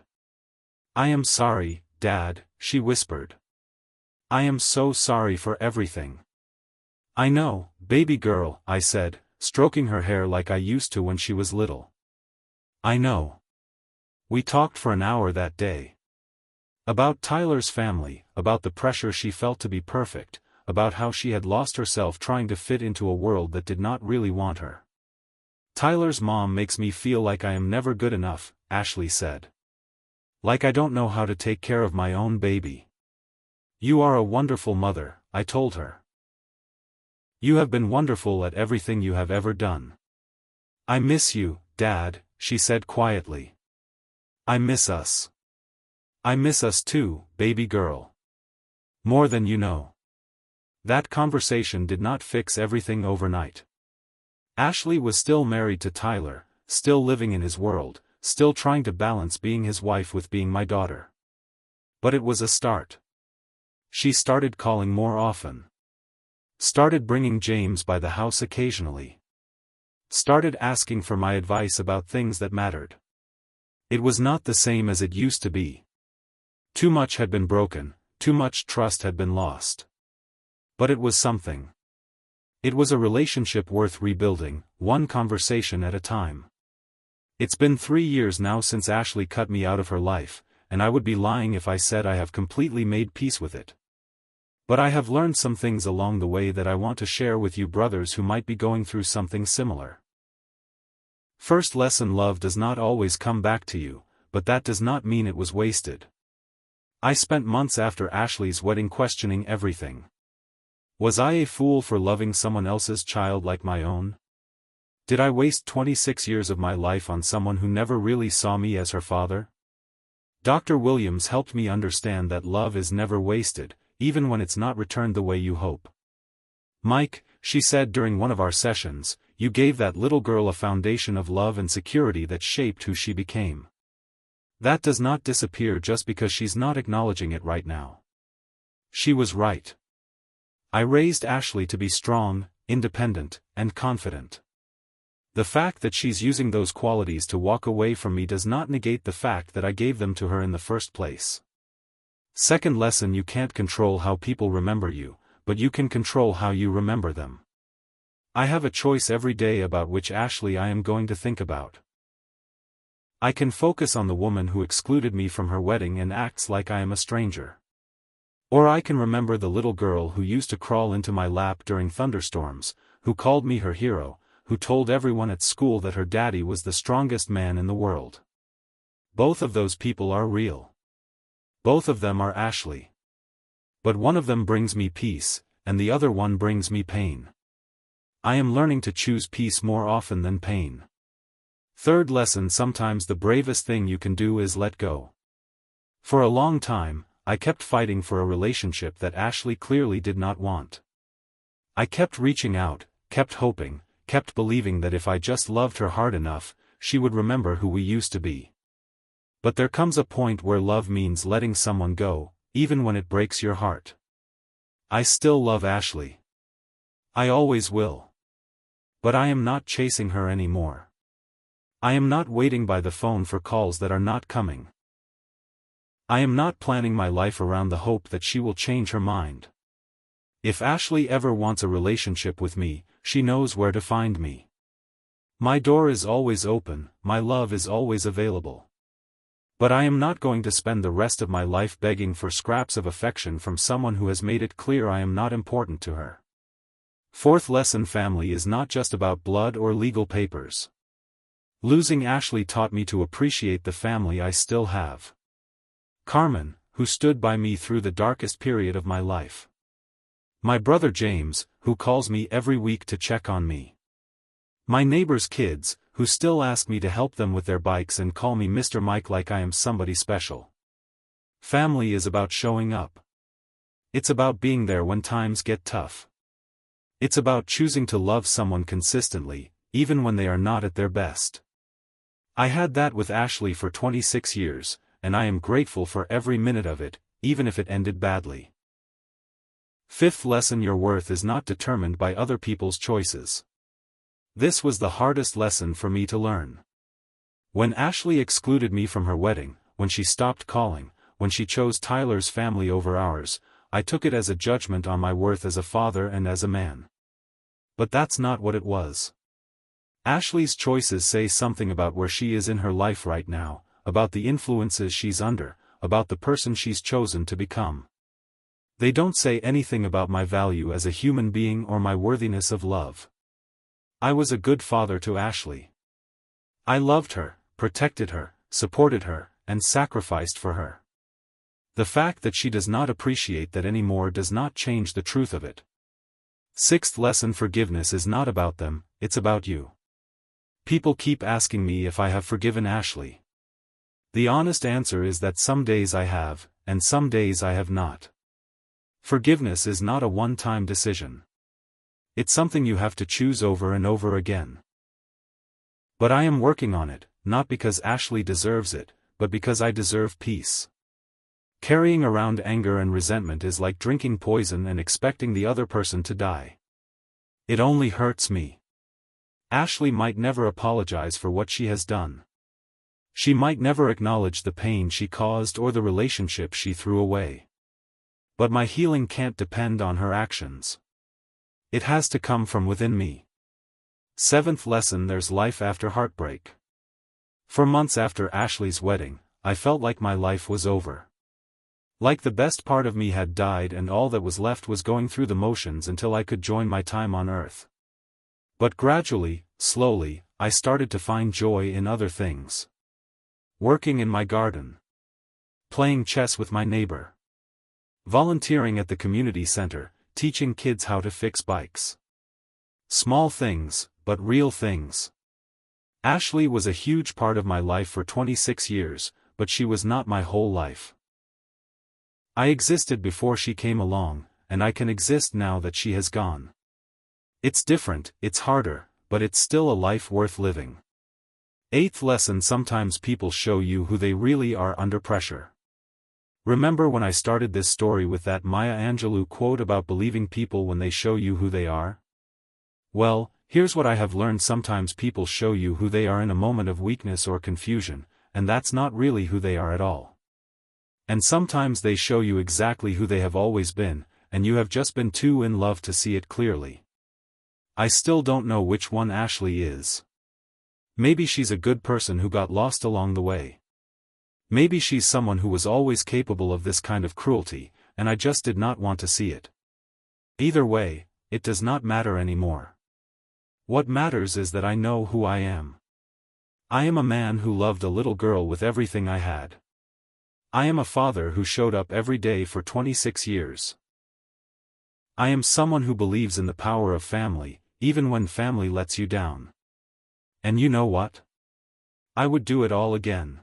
I am sorry, Dad, she whispered. I am so sorry for everything. I know, baby girl, I said, stroking her hair like I used to when she was little. I know. We talked for an hour that day. About Tyler's family, about the pressure she felt to be perfect, about how she had lost herself trying to fit into a world that did not really want her. Tyler's mom makes me feel like I am never good enough, Ashley said. Like I don't know how to take care of my own baby. You are a wonderful mother, I told her. You have been wonderful at everything you have ever done. I miss you, Dad, she said quietly. I miss us. I miss us too, baby girl. More than you know. That conversation did not fix everything overnight. Ashley was still married to Tyler, still living in his world, still trying to balance being his wife with being my daughter. But it was a start. She started calling more often. Started bringing James by the house occasionally. Started asking for my advice about things that mattered. It was not the same as it used to be. Too much had been broken, too much trust had been lost. But it was something. It was a relationship worth rebuilding, one conversation at a time. It's been 3 years now since Ashley cut me out of her life, and I would be lying if I said I have completely made peace with it. But I have learned some things along the way that I want to share with you brothers who might be going through something similar. First lesson: love does not always come back to you, but that does not mean it was wasted. I spent months after Ashley's wedding questioning everything. Was I a fool for loving someone else's child like my own? Did I waste 26 years of my life on someone who never really saw me as her father? Dr. Williams helped me understand that love is never wasted, even when it's not returned the way you hope. Mike, she said during one of our sessions, you gave that little girl a foundation of love and security that shaped who she became. That does not disappear just because she's not acknowledging it right now. She was right. I raised Ashley to be strong, independent, and confident. The fact that she's using those qualities to walk away from me does not negate the fact that I gave them to her in the first place. Second lesson: you can't control how people remember you, but you can control how you remember them. I have a choice every day about which Ashley I am going to think about. I can focus on the woman who excluded me from her wedding and acts like I am a stranger. Or I can remember the little girl who used to crawl into my lap during thunderstorms, who called me her hero, who told everyone at school that her daddy was the strongest man in the world. Both of those people are real. Both of them are Ashley. But one of them brings me peace, and the other one brings me pain. I am learning to choose peace more often than pain. Third lesson: sometimes the bravest thing you can do is let go. For a long time, I kept fighting for a relationship that Ashley clearly did not want. I kept reaching out, kept hoping, kept believing that if I just loved her hard enough, she would remember who we used to be. But there comes a point where love means letting someone go, even when it breaks your heart. I still love Ashley. I always will. But I am not chasing her anymore. I am not waiting by the phone for calls that are not coming. I am not planning my life around the hope that she will change her mind. If Ashley ever wants a relationship with me, she knows where to find me. My door is always open, my love is always available. But I am not going to spend the rest of my life begging for scraps of affection from someone who has made it clear I am not important to her. Fourth lesson: family is not just about blood or legal papers. Losing Ashley taught me to appreciate the family I still have. Carmen, who stood by me through the darkest period of my life. My brother James, who calls me every week to check on me. My neighbor's kids, who still ask me to help them with their bikes and call me Mr. Mike like I am somebody special. Family is about showing up. It's about being there when times get tough. It's about choosing to love someone consistently, even when they are not at their best. I had that with Ashley for 26 years, and I am grateful for every minute of it, even if it ended badly. Fifth lesson: your worth is not determined by other people's choices. This was the hardest lesson for me to learn. When Ashley excluded me from her wedding, when she stopped calling, when she chose Tyler's family over ours, I took it as a judgment on my worth as a father and as a man. But that's not what it was. Ashley's choices say something about where she is in her life right now, about the influences she's under, about the person she's chosen to become. They don't say anything about my value as a human being or my worthiness of love. I was a good father to Ashley. I loved her, protected her, supported her, and sacrificed for her. The fact that she does not appreciate that anymore does not change the truth of it. Sixth lesson: forgiveness is not about them, it's about you. People keep asking me if I have forgiven Ashley. The honest answer is that some days I have, and some days I have not. Forgiveness is not a one-time decision. It's something you have to choose over and over again. But I am working on it, not because Ashley deserves it, but because I deserve peace. Carrying around anger and resentment is like drinking poison and expecting the other person to die. It only hurts me. Ashley might never apologize for what she has done. She might never acknowledge the pain she caused or the relationship she threw away. But my healing can't depend on her actions. It has to come from within me. Seventh lesson: there's life after heartbreak. For months after Ashley's wedding, I felt like my life was over. Like the best part of me had died and all that was left was going through the motions until I could join my time on earth. But gradually, slowly, I started to find joy in other things. Working in my garden. Playing chess with my neighbor. Volunteering at the community center, teaching kids how to fix bikes. Small things, but real things. Ashley was a huge part of my life for 26 years, but she was not my whole life. I existed before she came along, and I can exist now that she has gone. It's different, it's harder, but it's still a life worth living. Eighth lesson: sometimes people show you who they really are under pressure. Remember when I started this story with that Maya Angelou quote about believing people when they show you who they are? Well, here's what I have learned: sometimes people show you who they are in a moment of weakness or confusion, and that's not really who they are at all. And sometimes they show you exactly who they have always been, and you have just been too in love to see it clearly. I still don't know which one Ashley is. Maybe she's a good person who got lost along the way. Maybe she's someone who was always capable of this kind of cruelty, and I just did not want to see it. Either way, it does not matter anymore. What matters is that I know who I am. I am a man who loved a little girl with everything I had. I am a father who showed up every day for 26 years. I am someone who believes in the power of family, even when family lets you down. And you know what? I would do it all again.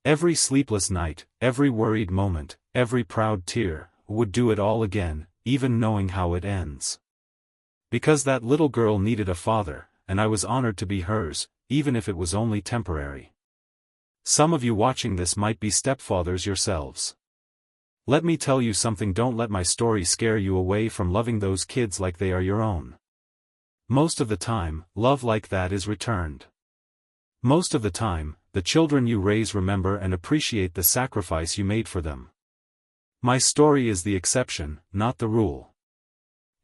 Every sleepless night, every worried moment, every proud tear, would do it all again, even knowing how it ends. Because that little girl needed a father, and I was honored to be hers, even if it was only temporary. Some of you watching this might be stepfathers yourselves. Let me tell you something: don't let my story scare you away from loving those kids like they are your own. Most of the time, love like that is returned. Most of the time, the children you raise remember and appreciate the sacrifice you made for them. My story is the exception, not the rule.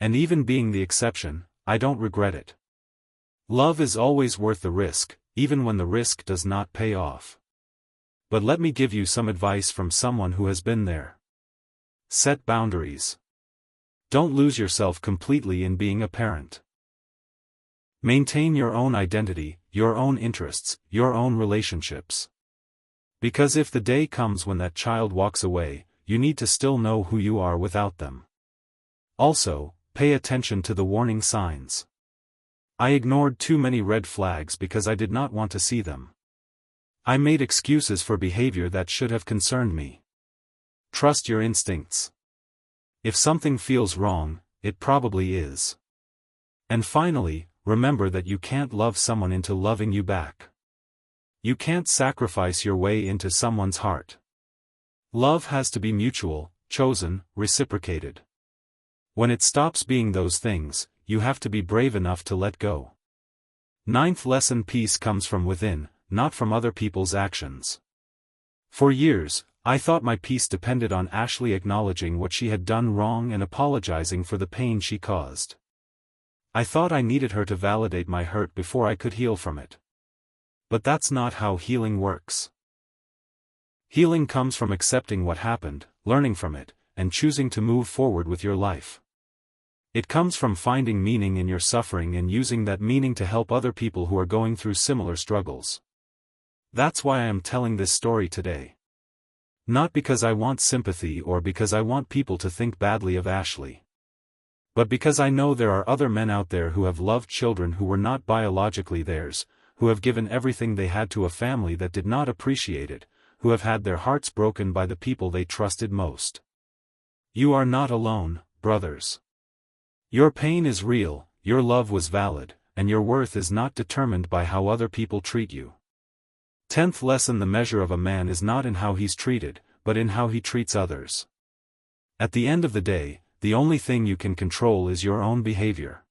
And even being the exception, I don't regret it. Love is always worth the risk, even when the risk does not pay off. But let me give you some advice from someone who has been there. Set boundaries. Don't lose yourself completely in being a parent. Maintain your own identity, your own interests, your own relationships. Because if the day comes when that child walks away, you need to still know who you are without them. Also, pay attention to the warning signs. I ignored too many red flags because I did not want to see them. I made excuses for behavior that should have concerned me. Trust your instincts. If something feels wrong, it probably is. And finally, remember that you can't love someone into loving you back. You can't sacrifice your way into someone's heart. Love has to be mutual, chosen, reciprocated. When it stops being those things, you have to be brave enough to let go. Ninth lesson: peace comes from within, not from other people's actions. For years, I thought my peace depended on Ashley acknowledging what she had done wrong and apologizing for the pain she caused. I thought I needed her to validate my hurt before I could heal from it. But that's not how healing works. Healing comes from accepting what happened, learning from it, and choosing to move forward with your life. It comes from finding meaning in your suffering and using that meaning to help other people who are going through similar struggles. That's why I am telling this story today. Not because I want sympathy or because I want people to think badly of Ashley. But because I know there are other men out there who have loved children who were not biologically theirs, who have given everything they had to a family that did not appreciate it, who have had their hearts broken by the people they trusted most. You are not alone, brothers. Your pain is real, your love was valid, and your worth is not determined by how other people treat you. 10th lesson: the measure of a man is not in how he's treated, but in how he treats others. At the end of the day, the only thing you can control is your own behavior.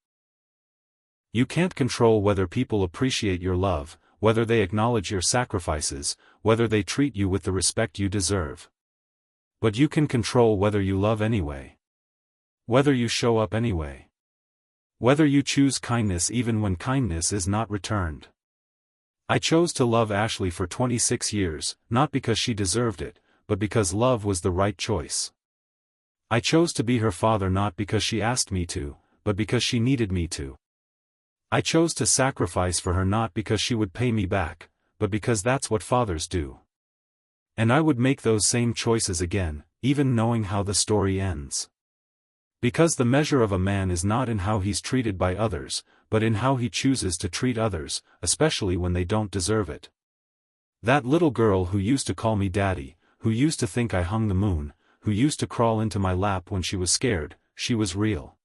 You can't control whether people appreciate your love, whether they acknowledge your sacrifices, whether they treat you with the respect you deserve. But you can control whether you love anyway. Whether you show up anyway. Whether you choose kindness even when kindness is not returned. I chose to love Ashley for 26 years, not because she deserved it, but because love was the right choice. I chose to be her father not because she asked me to, but because she needed me to. I chose to sacrifice for her not because she would pay me back, but because that's what fathers do. And I would make those same choices again, even knowing how the story ends. Because the measure of a man is not in how he's treated by others, but in how he chooses to treat others, especially when they don't deserve it. That little girl who used to call me daddy, who used to think I hung the moon, who used to crawl into my lap when she was scared, she was real.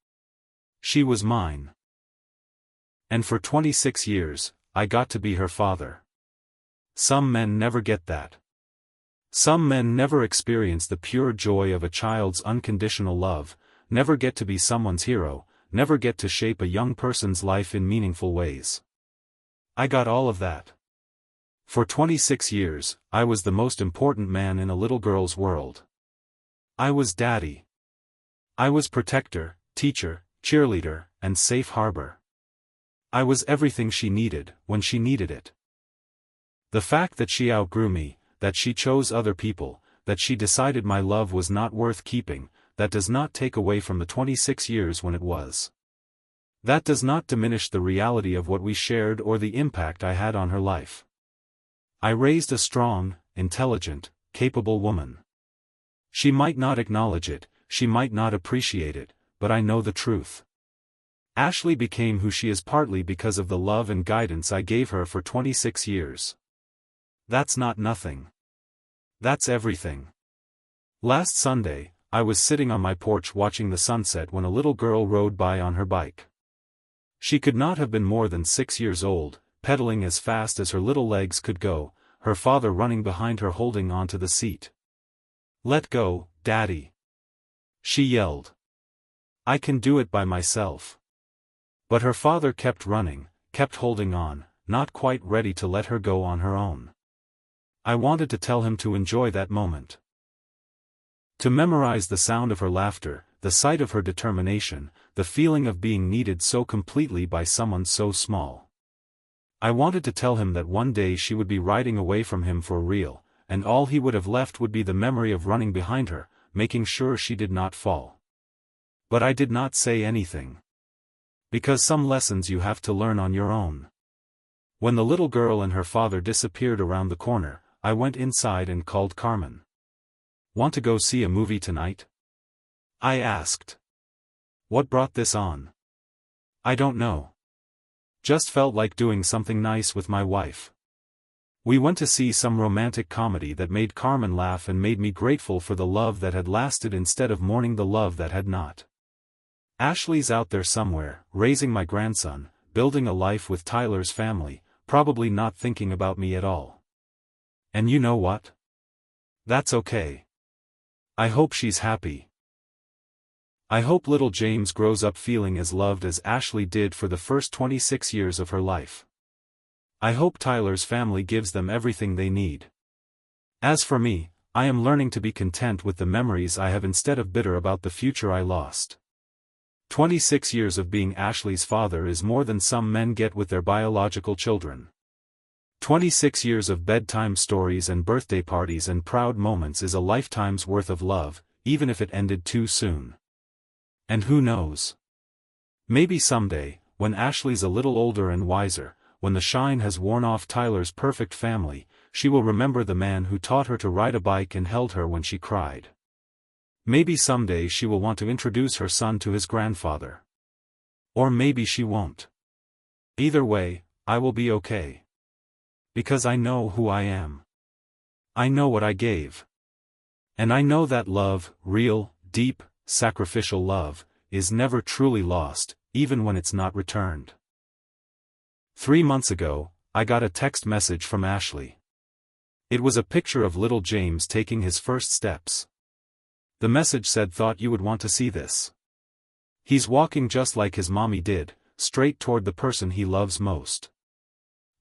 She was mine. And for 26 years, I got to be her father. Some men never get that. Some men never experience the pure joy of a child's unconditional love, never get to be someone's hero, never get to shape a young person's life in meaningful ways. I got all of that. For 26 years, I was the most important man in a little girl's world. I was daddy. I was protector, teacher, cheerleader, and safe harbor. I was everything she needed, when she needed it. The fact that she outgrew me, that she chose other people, that she decided my love was not worth keeping, that does not take away from the 26 years when it was. That does not diminish the reality of what we shared or the impact I had on her life. I raised a strong, intelligent, capable woman. She might not acknowledge it, she might not appreciate it, but I know the truth. Ashley became who she is partly because of the love and guidance I gave her for 26 years. That's not nothing. That's everything. Last Sunday, I was sitting on my porch watching the sunset when a little girl rode by on her bike. She could not have been more than 6 years old, pedaling as fast as her little legs could go, her father running behind her holding onto the seat. "Let go, Daddy!" she yelled. "I can do it by myself." But her father kept running, kept holding on, not quite ready to let her go on her own. I wanted to tell him to enjoy that moment. To memorize the sound of her laughter, the sight of her determination, the feeling of being needed so completely by someone so small. I wanted to tell him that one day she would be riding away from him for real, and all he would have left would be the memory of running behind her, making sure she did not fall. But I did not say anything. Because some lessons you have to learn on your own. When the little girl and her father disappeared around the corner, I went inside and called Carmen. "Want to go see a movie tonight?" I asked. "What brought this on?" "I don't know. Just felt like doing something nice with my wife." We went to see some romantic comedy that made Carmen laugh and made me grateful for the love that had lasted instead of mourning the love that had not. Ashley's out there somewhere, raising my grandson, building a life with Tyler's family, probably not thinking about me at all. And you know what? That's okay. I hope she's happy. I hope little James grows up feeling as loved as Ashley did for the first 26 years of her life. I hope Tyler's family gives them everything they need. As for me, I am learning to be content with the memories I have instead of bitter about the future I lost. 26 years of being Ashley's father is more than some men get with their biological children. 26 years of bedtime stories and birthday parties and proud moments is a lifetime's worth of love, even if it ended too soon. And who knows? Maybe someday, when Ashley's a little older and wiser, when the shine has worn off Tyler's perfect family, she will remember the man who taught her to ride a bike and held her when she cried. Maybe someday she will want to introduce her son to his grandfather. Or maybe she won't. Either way, I will be okay. Because I know who I am. I know what I gave. And I know that love, real, deep, sacrificial love, is never truly lost, even when it's not returned. 3 months ago, I got a text message from Ashley. It was a picture of little James taking his first steps. The message said, "Thought you would want to see this. He's walking just like his mommy did, straight toward the person he loves most."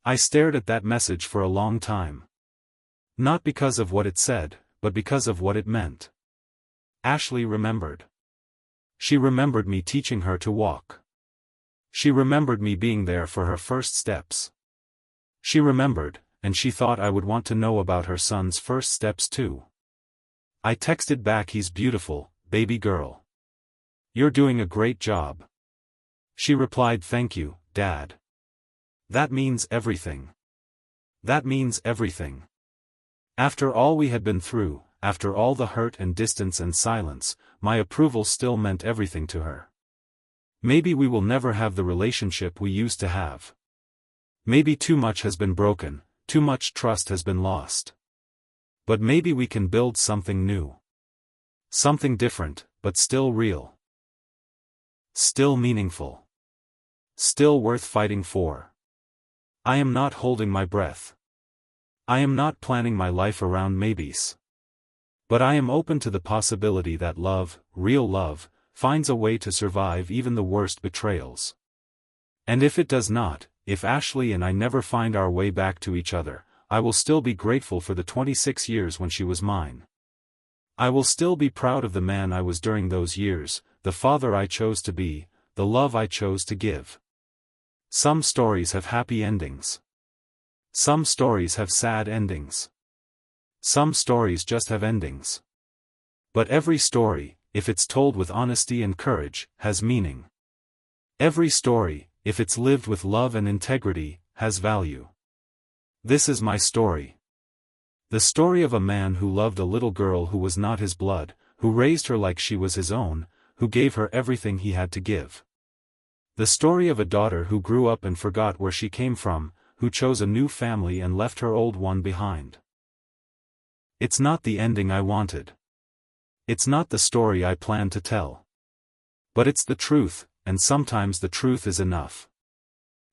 I stared at that message for a long time. Not because of what it said, but because of what it meant. Ashley remembered. She remembered me teaching her to walk. She remembered me being there for her first steps. She remembered, and she thought I would want to know about her son's first steps too. I texted back, "He's beautiful, baby girl. You're doing a great job." She replied, "Thank you, Dad. That means everything. That means everything." After all we had been through, after all the hurt and distance and silence, my approval still meant everything to her. Maybe we will never have the relationship we used to have. Maybe too much has been broken, too much trust has been lost. But maybe we can build something new. Something different, but still real. Still meaningful. Still worth fighting for. I am not holding my breath. I am not planning my life around maybes. But I am open to the possibility that love, real love, finds a way to survive even the worst betrayals. And if it does not, if Ashley and I never find our way back to each other, I will still be grateful for the 26 years when she was mine. I will still be proud of the man I was during those years, the father I chose to be, the love I chose to give. Some stories have happy endings. Some stories have sad endings. Some stories just have endings. But every story, if it's told with honesty and courage, has meaning. Every story, if it's lived with love and integrity, has value. This is my story. The story of a man who loved a little girl who was not his blood, who raised her like she was his own, who gave her everything he had to give. The story of a daughter who grew up and forgot where she came from, who chose a new family and left her old one behind. It's not the ending I wanted. It's not the story I planned to tell. But it's the truth, and sometimes the truth is enough.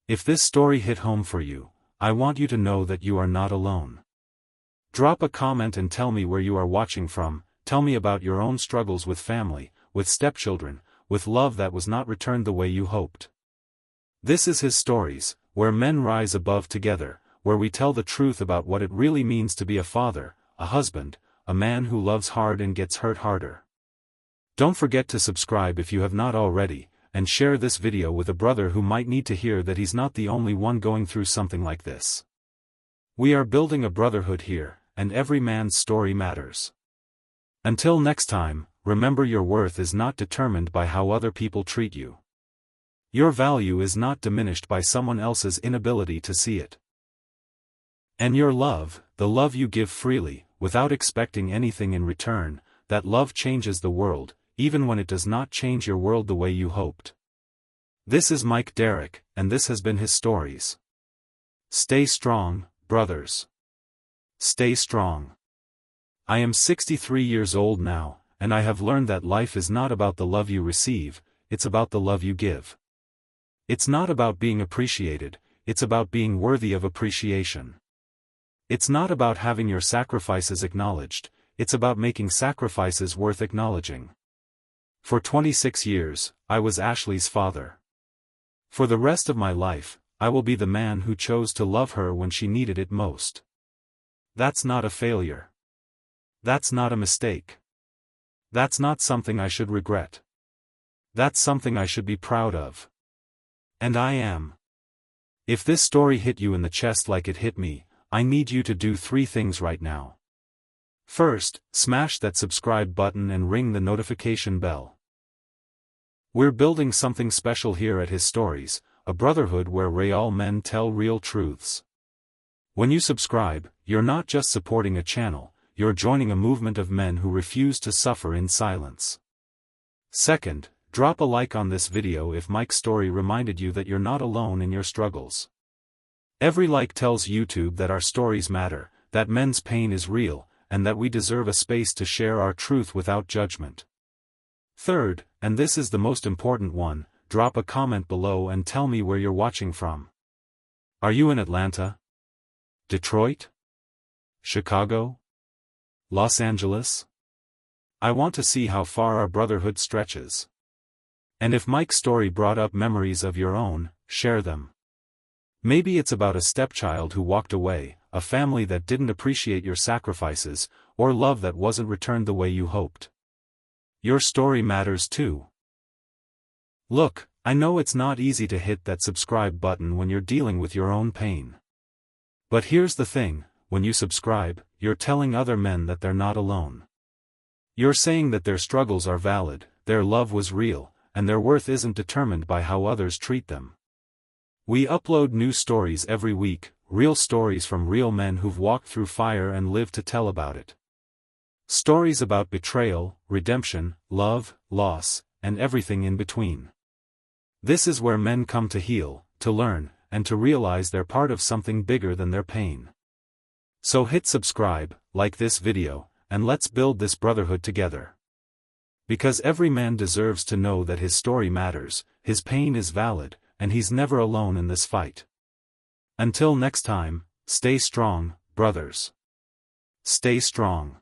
If this story hit home for you, I want you to know that you are not alone. Drop a comment and tell me where you are watching from. Tell me about your own struggles with family, with stepchildren, with love that was not returned the way you hoped. This is His Stories, where men rise above together, where we tell the truth about what it really means to be a father, a husband, a man who loves hard and gets hurt harder. Don't forget to subscribe if you have not already, and share this video with a brother who might need to hear that he's not the only one going through something like this. We are building a brotherhood here, and every man's story matters. Until next time, remember your worth is not determined by how other people treat you. Your value is not diminished by someone else's inability to see it. And your love, the love you give freely, without expecting anything in return, that love changes the world, even when it does not change your world the way you hoped. This is Mike Derrick, and this has been his stories. Stay strong, brothers. Stay strong. I am 63 years old now, and I have learned that life is not about the love you receive, it's about the love you give. It's not about being appreciated, it's about being worthy of appreciation. It's not about having your sacrifices acknowledged, it's about making sacrifices worth acknowledging. For 26 years, I was Ashley's father. For the rest of my life, I will be the man who chose to love her when she needed it most. That's not a failure. That's not a mistake. That's not something I should regret. That's something I should be proud of. And I am. If this story hit you in the chest like it hit me, I need you to do 3 things right now. First, smash that subscribe button and ring the notification bell. We're building something special here at His Stories, a brotherhood where real men tell real truths. When you subscribe, you're not just supporting a channel, you're joining a movement of men who refuse to suffer in silence. Second, drop a like on this video if Mike's story reminded you that you're not alone in your struggles. Every like tells YouTube that our stories matter, that men's pain is real, and that we deserve a space to share our truth without judgment. Third, and this is the most important one, drop a comment below and tell me where you're watching from. Are you in Atlanta? Detroit? Chicago? Los Angeles? I want to see how far our brotherhood stretches. And if Mike's story brought up memories of your own, share them. Maybe it's about a stepchild who walked away, a family that didn't appreciate your sacrifices, or love that wasn't returned the way you hoped. Your story matters too. Look, I know it's not easy to hit that subscribe button when you're dealing with your own pain. But here's the thing, when you subscribe, you're telling other men that they're not alone. You're saying that their struggles are valid, their love was real, and their worth isn't determined by how others treat them. We upload new stories every week, real stories from real men who've walked through fire and lived to tell about it. Stories about betrayal, redemption, love, loss, and everything in between. This is where men come to heal, to learn, and to realize they're part of something bigger than their pain. So hit subscribe, like this video, and let's build this brotherhood together. Because every man deserves to know that his story matters, his pain is valid, and he's never alone in this fight. Until next time, stay strong, brothers. Stay strong.